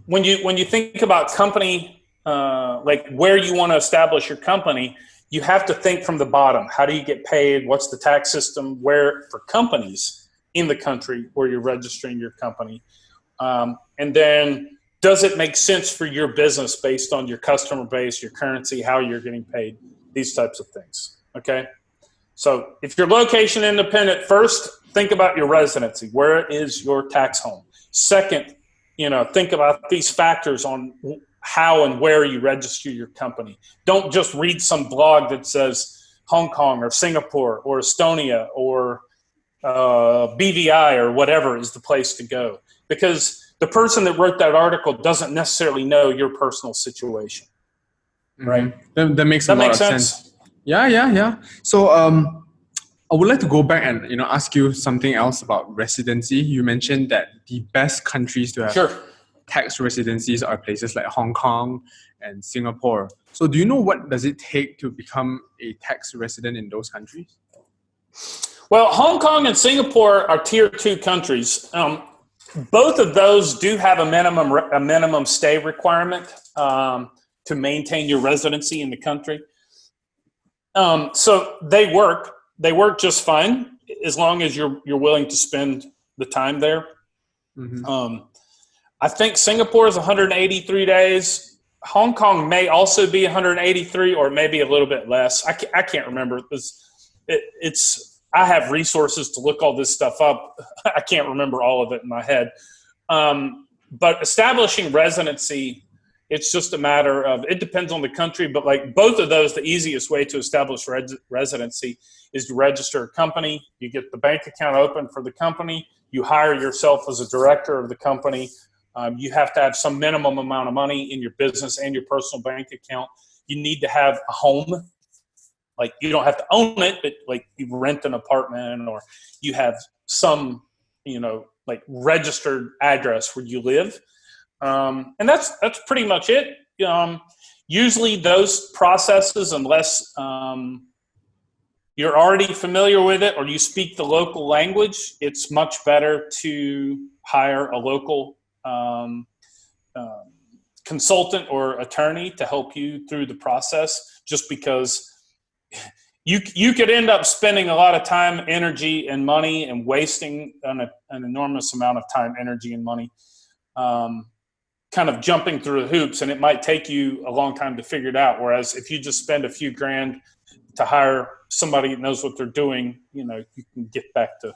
when you think about company, like where you want to establish your company, you have to think from the bottom. How do you get paid? What's the tax system? Where for companies in the country where you're registering your company? And then does it make sense for your business based on your customer base, your currency, how you're getting paid, these types of things, okay? So if you're location independent, first, think about your residency. Where is your tax home? Second, think about these factors on how and where you register your company. Don't just read some blog that says Hong Kong or Singapore or Estonia or BVI or whatever is the place to go, because the person that wrote that article doesn't necessarily know your personal situation, right? That makes a lot of sense. Yeah. So I would like to go back and ask you something else about residency. You mentioned that the best countries to have tax residencies are places like Hong Kong and Singapore. So do you know what does it take to become a tax resident in those countries? Well, Hong Kong and Singapore are tier 2 countries. Both of those do have a minimum stay requirement to maintain your residency in the country. So they work just fine as long as you're willing to spend the time there. I think Singapore is 183 days. Hong Kong may also be 183 or maybe a little bit less. I can't remember. I have resources to look all this stuff up. I can't remember all of it in my head. But establishing residency, it's just a matter of, it depends on the country, but like both of those, the easiest way to establish residency is to register a company. You get the bank account open for the company. You hire yourself as a director of the company. You have to have some minimum amount of money in your business and your personal bank account. You need to have a home. Like you don't have to own it, but like you rent an apartment or you have some, like registered address where you live. And that's pretty much it. Usually those processes, unless you're already familiar with it or you speak the local language, it's much better to hire a local consultant or attorney to help you through the process, just because you could end up spending a lot of time, energy, and money and wasting an enormous amount of time, energy, and money kind of jumping through the hoops, and it might take you a long time to figure it out. Whereas if you just spend a few grand to hire somebody that knows what they're doing, you can get back to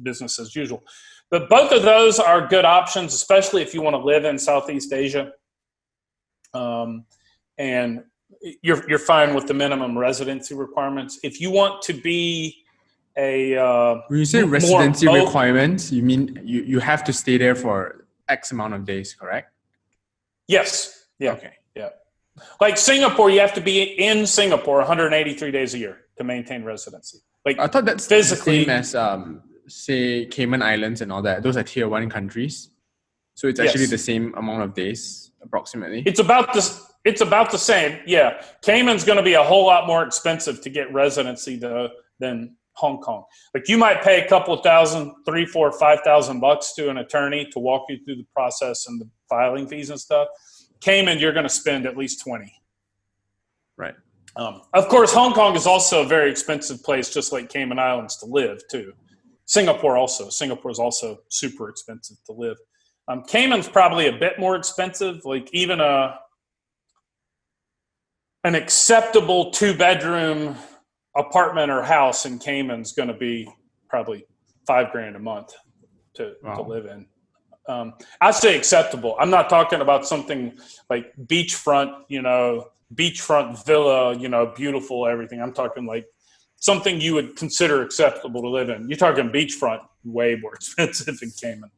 business as usual. But both of those are good options, especially if you want to live in Southeast Asia. And you're fine with the minimum residency requirements. If you want to be when you say residency requirements, you mean you have to stay there for X amount of days, correct? Yes. Yeah. Okay. Yeah. Like Singapore, you have to be in Singapore 183 days a year to maintain residency. Like I thought that's physically the same as say Cayman Islands and all that. Those are tier 1 countries. So it's actually the same amount of days approximately. It's about the same. Yeah. Cayman's going to be a whole lot more expensive to get residency than Hong Kong. Like you might pay a couple of $3,000, $4,000, $5,000 to an attorney to walk you through the process and the filing fees and stuff. Cayman, you're going to spend at least 20. Right. Of course, Hong Kong is also a very expensive place, just like Cayman Islands, to live too. Singapore is also super expensive to live. Cayman's probably a bit more expensive. Like even an acceptable 2-bedroom apartment or house in Cayman's going to be probably $5,000 a month to live in. I say acceptable. I'm not talking about something like beachfront villa, beautiful, everything. I'm talking like something you would consider acceptable to live in. You're talking beachfront, way more expensive in Cayman.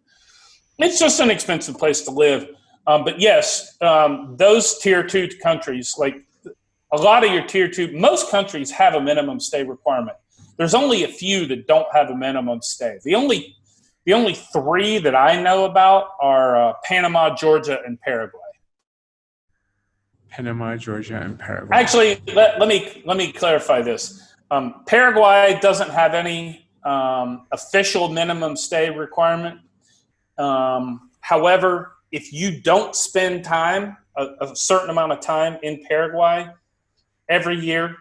It's just an expensive place to live. But yes, those tier 2 countries, like a lot of your tier 2, most countries have a minimum stay requirement. There's only a few that don't have a minimum stay. The only 3 that I know about are Panama, Georgia, and Paraguay. Panama, Georgia, and Paraguay. Actually, let me clarify this. Paraguay doesn't have any official minimum stay requirement. However, if you don't spend time, a certain amount of time in Paraguay every year,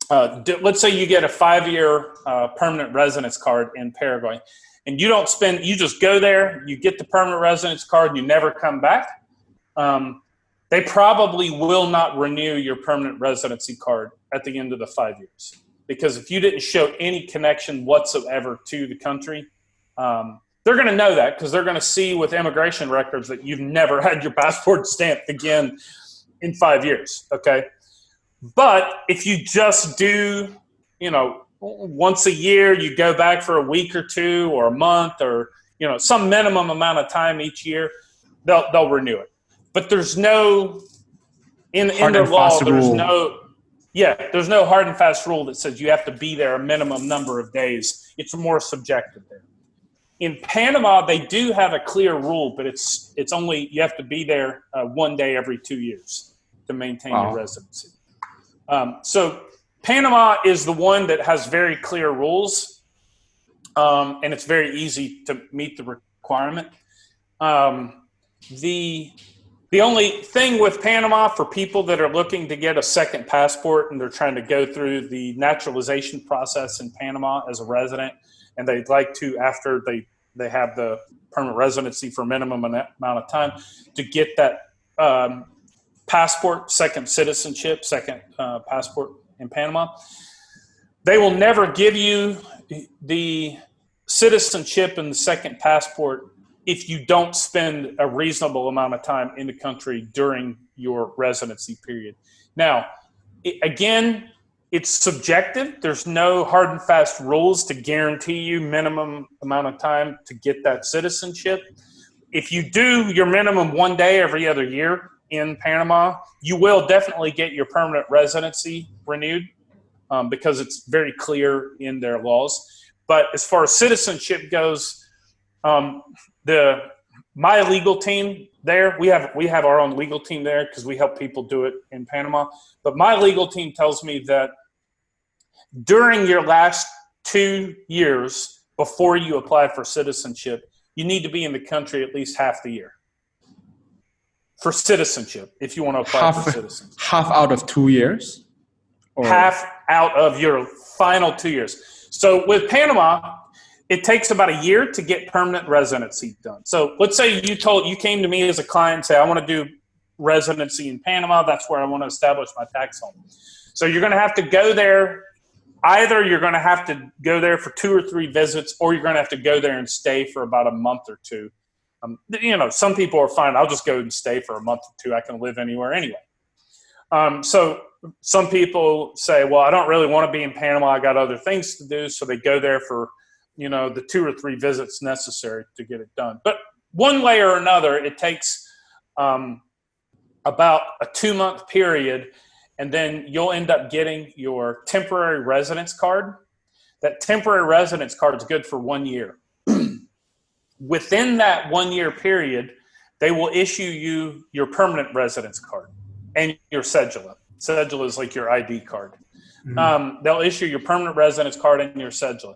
let's say you get a 5-year permanent residence card in Paraguay, and you don't spend, you just go there, you get the permanent residence card, and you never come back, they probably will not renew your permanent residency card at the end of the 5 years. Because if you didn't show any connection whatsoever to the country, they're going to know that, because they're going to see with immigration records that you've never had your passport stamped again in 5 years, okay? But if you just do, once a year, you go back for a week or two or a month or, some minimum amount of time each year, they'll renew it. But there's no, in their law, there's no hard and fast rule that says you have to be there a minimum number of days. It's more subjective there. In Panama, they do have a clear rule, but it's only, you have to be there 1 day every 2 years to maintain your residency. So Panama is the one that has very clear rules, and it's very easy to meet the requirement. The only thing with Panama for people that are looking to get a second passport and they're trying to go through the naturalization process in Panama as a resident, and they'd like to, after they have the permanent residency for a minimum amount of time, to get that passport, second citizenship, second passport in Panama, they will never give you the citizenship and the second passport if you don't spend a reasonable amount of time in the country during your residency period. Now, again, it's subjective. There's no hard and fast rules to guarantee you minimum amount of time to get that citizenship. If you do your minimum 1 day every other year in Panama, you will definitely get your permanent residency renewed, because it's very clear in their laws. But as far as citizenship goes, my legal team there, we have our own legal team there because we help people do it in Panama. But my legal team tells me that during your last 2 years before you apply for citizenship, you need to be in the country at least half the year for citizenship if you want to apply for citizenship. Half out of 2 years? Or? Half out of your final 2 years. So with Panama, it takes about a year to get permanent residency done. So let's say you came to me as a client and say, I want to do residency in Panama. That's where I want to establish my tax home. So you're going to have to go there. Either you're going to have to go there for 2 or 3 visits, or you're going to have to go there and stay for about a month or two. Some people are fine. I'll just go and stay for a month or two. I can live anywhere anyway. So some people say, well, I don't really want to be in Panama. I got other things to do. So they go there for, the 2 or 3 visits necessary to get it done. But one way or another, it takes about a 2-month period, and then you'll end up getting your temporary residence card. That temporary residence card is good for 1 year. Within that 1 year period, they will issue you your permanent residence card and your cedula. Cedula is like your ID card. Mm-hmm. They'll issue your permanent residence card and your cedula.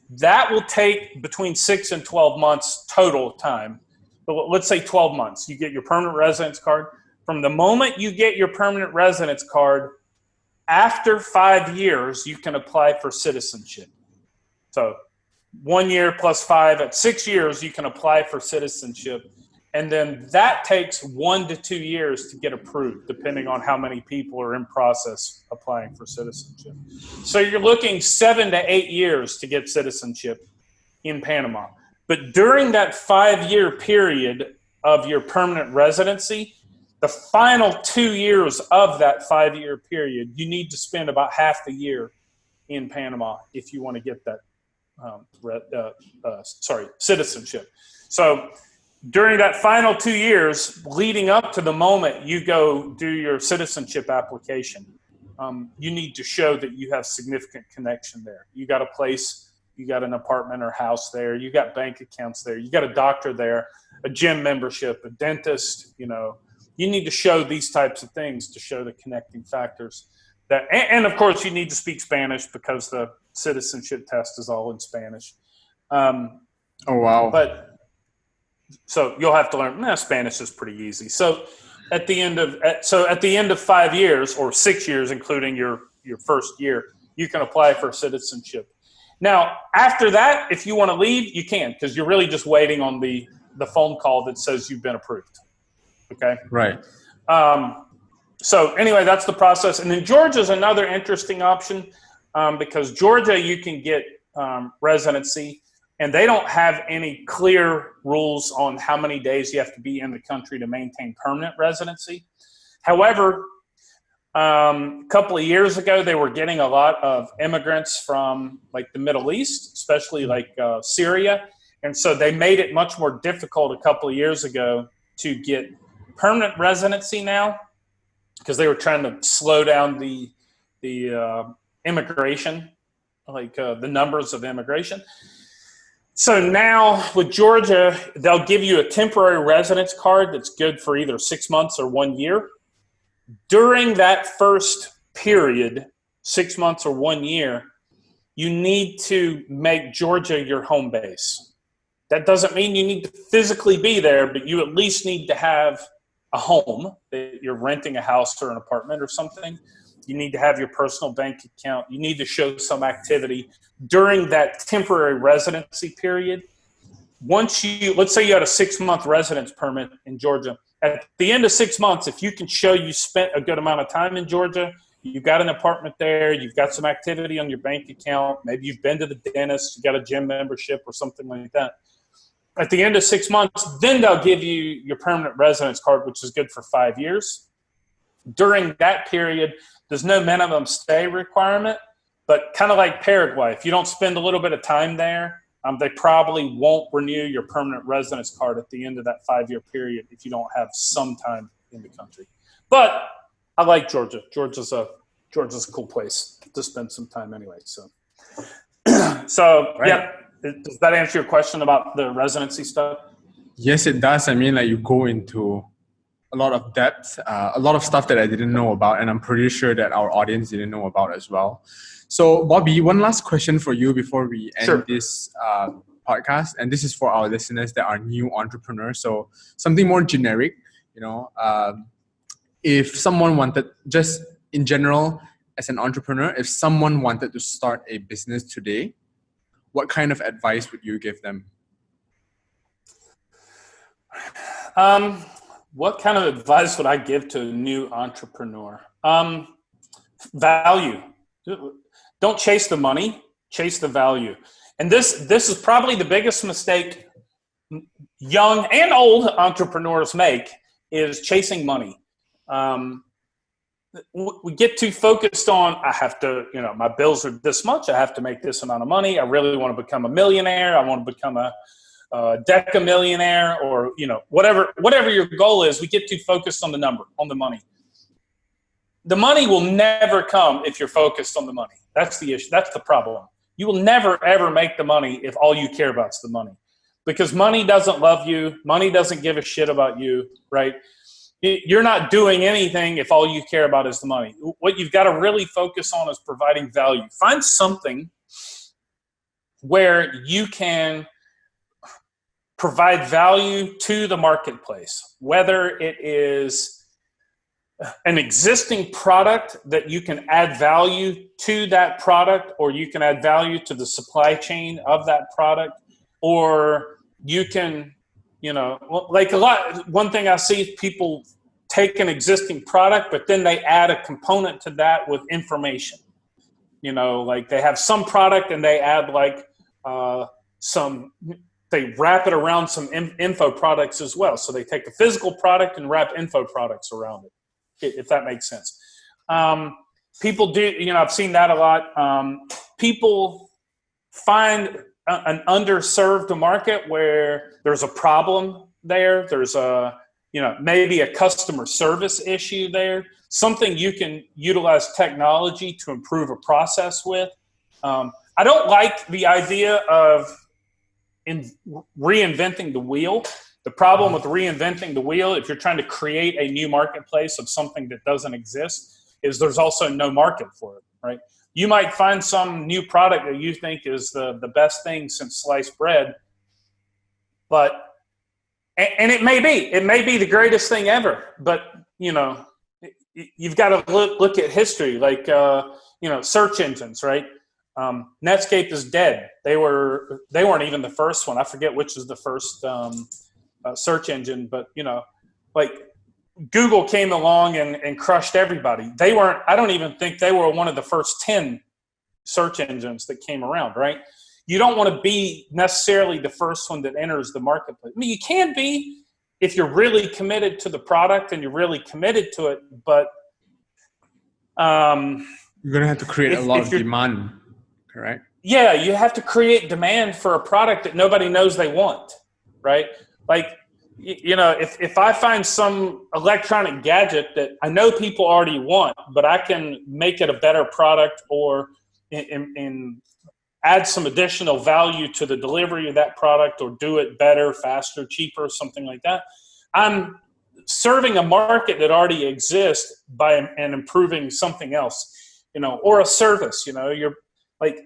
That will take between 6 and 12 months total time. But let's say 12 months. You get your permanent residence card. From the moment you get your permanent residence card, after 5 years, you can apply for citizenship. So 1 year plus 5, at 6 years, you can apply for citizenship. And then that takes 1 to 2 years to get approved, depending on how many people are in process applying for citizenship. So you're looking 7 to 8 years to get citizenship in Panama. But during that 5-year period of your permanent residency, the final 2 years of that 5-year period, you need to spend about half the year in Panama if you want to get that citizenship. So during that final 2 years, leading up to the moment you go do your citizenship application, you need to show that you have significant connection there. You got a place, you got an apartment or house there, you got bank accounts there, you got a doctor there, a gym membership, a dentist, you need to show these types of things to show the connecting factors. And of course, you need to speak Spanish because the citizenship test is all in Spanish. Oh, wow. But So you'll have to learn. Spanish is pretty easy. So at the end of 5 years or 6 years, including your first year, you can apply for citizenship. Now, after that, if you want to leave, you can, because you're really just waiting on the phone call that says you've been approved. Okay. Right. So anyway, that's the process. And then Georgia is another interesting option because Georgia, you can get residency, and they don't have any clear rules on how many days you have to be in the country to maintain permanent residency. However, a couple of years ago, they were getting a lot of immigrants from like the Middle East, especially like Syria. And so they made it much more difficult a couple of years ago to get permanent residency now, because they were trying to slow down the immigration, like the numbers of immigration. So now with Georgia, they'll give you a temporary residence card that's good for either 6 months or 1 year. During that first period, 6 months or 1 year, you need to make Georgia your home base. That doesn't mean you need to physically be there, but you at least need to have a home, that you're renting a house or an apartment or something. You need to have your personal bank account. You need to show some activity during that temporary residency period. Once let's say you had a 6-month residence permit in Georgia. At the end of 6 months, if you can show you spent a good amount of time in Georgia, you've got an apartment there, you've got some activity on your bank account, maybe you've been to the dentist, you got a gym membership or something like that. At the end of 6 months, then they'll give you your permanent residence card, which is good for 5 years. During that period, there's no minimum stay requirement, but kind of like Paraguay, if you don't spend a little bit of time there, they probably won't renew your permanent residence card at the end of that 5-year period if you don't have some time in the country. But I like Georgia. Georgia's a cool place to spend some time anyway. So right. Yeah. Does that answer your question about the residency stuff? Yes, it does. I mean, like you go into a lot of depth, a lot of stuff that I didn't know about, and I'm pretty sure that our audience didn't know about as well. So, Bobby, one last question for you before we end this podcast, and this is for our listeners that are new entrepreneurs. So, something more generic, if someone wanted, just in general, as an entrepreneur, if someone wanted to start a business today, what kind of advice would you give them? What kind of advice would I give to a new entrepreneur? Value. Don't chase the money, chase the value. And this is probably the biggest mistake young and old entrepreneurs make, is chasing money. We get too focused on, I have to, my bills are this much, I have to make this amount of money, I really want to become a millionaire, I want to become a decamillionaire, or whatever your goal is. We get too focused on the number, on the money. The money will never come if you're focused on the money. That's the issue. That's the problem. You will never ever make the money if all you care about is the money, because money doesn't love you. Money doesn't give a shit about you, right? You're not doing anything if all you care about is the money. What you've got to really focus on is providing value. Find something where you can provide value to the marketplace, whether it is an existing product that you can add value to that product, or you can add value to the supply chain of that product, or you can, one thing I see, people take an existing product, but then they add a component to that with information. Like they have some product and they add they wrap it around some info products as well. So they take the physical product and wrap info products around it, if that makes sense. People do, I've seen that a lot. People find an underserved market where there's a problem there. There's maybe a customer service issue there, something you can utilize technology to improve a process with. I don't like the idea of reinventing the wheel. The problem with reinventing the wheel, if you're trying to create a new marketplace of something that doesn't exist, is there's also no market for it, right? You might find some new product that you think is the best thing since sliced bread, but and it may be the greatest thing ever, but you know, you've got to look at history, like you know, search engines, right? Netscape is dead. They weren't even the first one. I forget which is the first search engine, but you know, like Google came along and crushed everybody. They weren't. I don't even think they were one of the first 10 search engines that came around, right? You don't want to be necessarily the first one that enters the marketplace. I mean, you can be if you're really committed to the product and you're really committed to it, but you're going to have to create a lot of demand, correct? Yeah, you have to create demand for a product that nobody knows they want, right? Like, you know, if I find some electronic gadget that I know people already want, but I can make it a better product or in add some additional value to the delivery of that product or do it better, faster, cheaper, something like that, I'm serving a market that already exists and improving something else, you know, or a service. You know, you're like,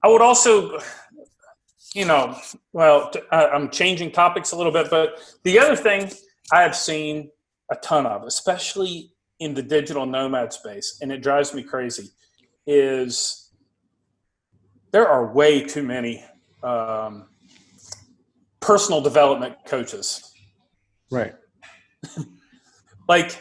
I would also, you know, well, I'm changing topics a little bit, but the other thing I have seen a ton of, especially in the digital nomad space, and it drives me crazy, is there are way too many personal development coaches. Right. Like,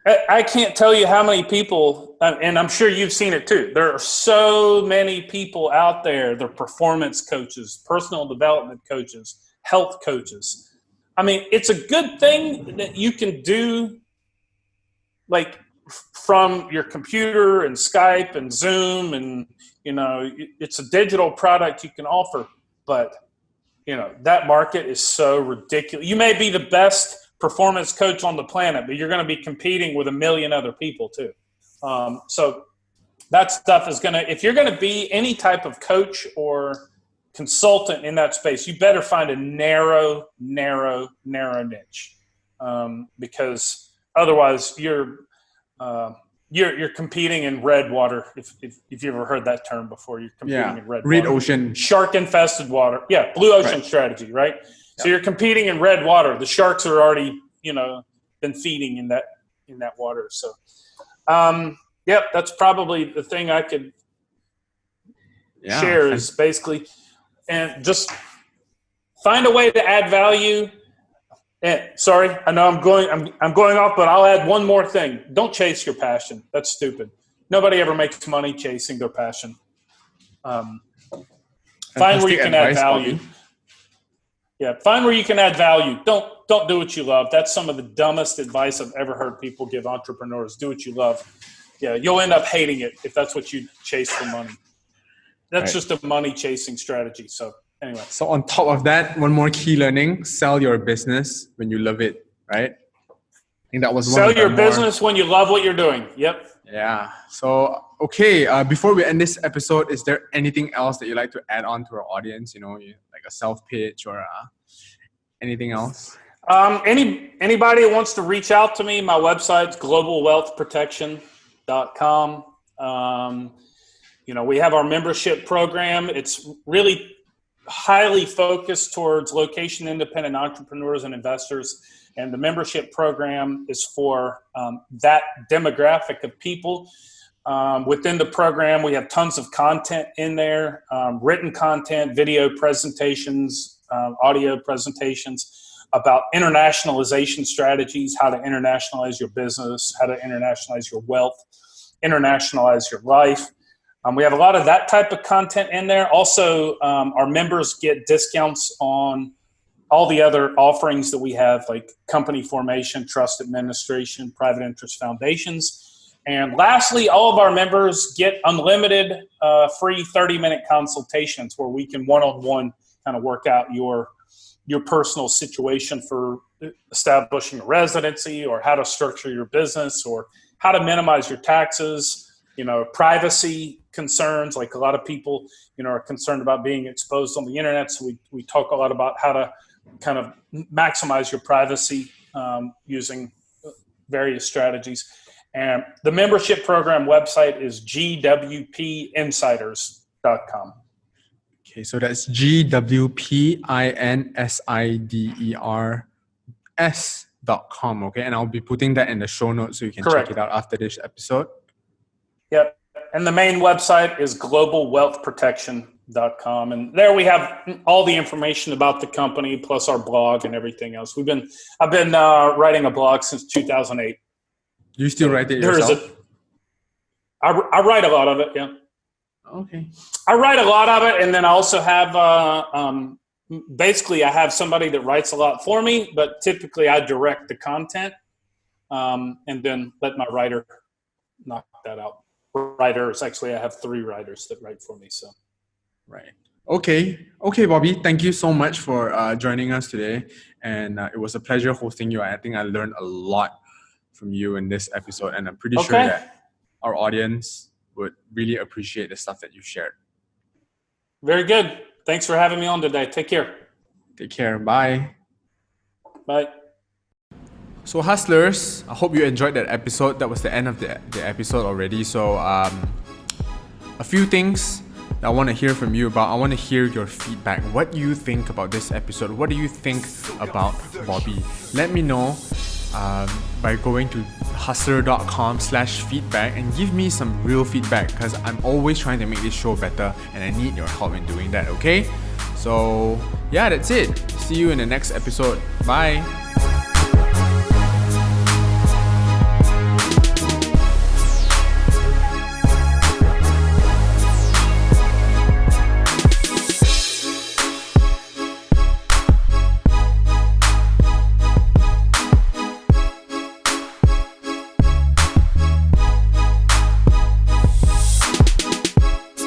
I can't tell you how many people, and I'm sure you've seen it too. There are so many people out there. They're performance coaches, personal development coaches, health coaches. I mean, it's a good thing that you can do, like, from your computer and Skype and Zoom, and you know, it's a digital product you can offer, but you know, that market is so ridiculous. You may be the best performance coach on the planet, but you're going to be competing with a million other people too. So that stuff is going to, if you're going to be any type of coach or consultant in that space, you better find a narrow niche, because otherwise you're competing in red water. If you've ever heard that term before, you're competing in red water. Ocean. Shark infested water. Yeah. Blue ocean strategy, right? Yep. So you're competing in red water. The sharks are already, you know, been feeding in that water. So, yep, that's probably the thing I could share is basically, and just find a way to add value. And sorry, I know I'm going off, but I'll add one more thing. Don't chase your passion. That's stupid. Nobody ever makes money chasing their passion. Find where you can add value. Yeah, find where you can add value. Don't do what you love. That's some of the dumbest advice I've ever heard people give entrepreneurs. Do what you love. Yeah, you'll end up hating it if that's what you chase for money. That's just a money chasing strategy. So anyway. So on top of that, one more key learning: sell your business when you love it. Right? I think that was one. Sell your business when you love what you're doing. Yep. Yeah. So okay. Before we end this episode, is there anything else that you'd like to add on to our audience? You know, like a self pitch or anything else? Anybody who wants to reach out to me, my website's globalwealthprotection.com. You know, we have our membership program. It's really highly focused towards location independent entrepreneurs and investors. And the membership program is for that demographic of people. Within the program, we have tons of content in there, written content, video presentations, audio presentations about internationalization strategies, how to internationalize your business, how to internationalize your wealth, internationalize your life. We have a lot of that type of content in there. Also, our members get discounts on all the other offerings that we have, like company formation, trust administration, private interest foundations. And lastly, all of our members get unlimited free 30-minute consultations where we can one-on-one kind of work out your personal situation for establishing a residency, or how to structure your business, or how to minimize your taxes, you know, privacy concerns. Like a lot of people, you know, are concerned about being exposed on the internet. So we talk a lot about how to kind of maximize your privacy using various strategies. And the membership program website is gwpinsiders.com. Okay, so that's gwpinsiders.com. Okay, and I'll be putting that in the show notes so you can Correct. check it out after this episode. Yep. And the main website is globalwealthprotection.com. And there we have all the information about the company, plus our blog and everything else. I've been writing a blog since 2008. You still write it yourself? I write a lot of it, yeah. Okay. I write a lot of it, and then I also have basically I have somebody that writes a lot for me, but typically I direct the content and then let my writer knock that out. Writers, actually I have 3 writers that write for me. So right. Okay, Bobby, thank you so much for joining us today, and it was a pleasure hosting you. I think I learned a lot from you in this episode, and I'm pretty sure that our audience would really appreciate the stuff that you shared. Very good. Thanks for having me on today. Take care. Take care. Bye. Bye. So hustlers, I hope you enjoyed that episode. That was the end of the episode already. So a few things that I want to hear from you about. I want to hear your feedback. What do you think about this episode? What do you think about Bobby? Let me know by going to HUSTLR.com/feedback and give me some real feedback, because I'm always trying to make this show better and I need your help in doing that, okay? So yeah, that's it. See you in the next episode. Bye.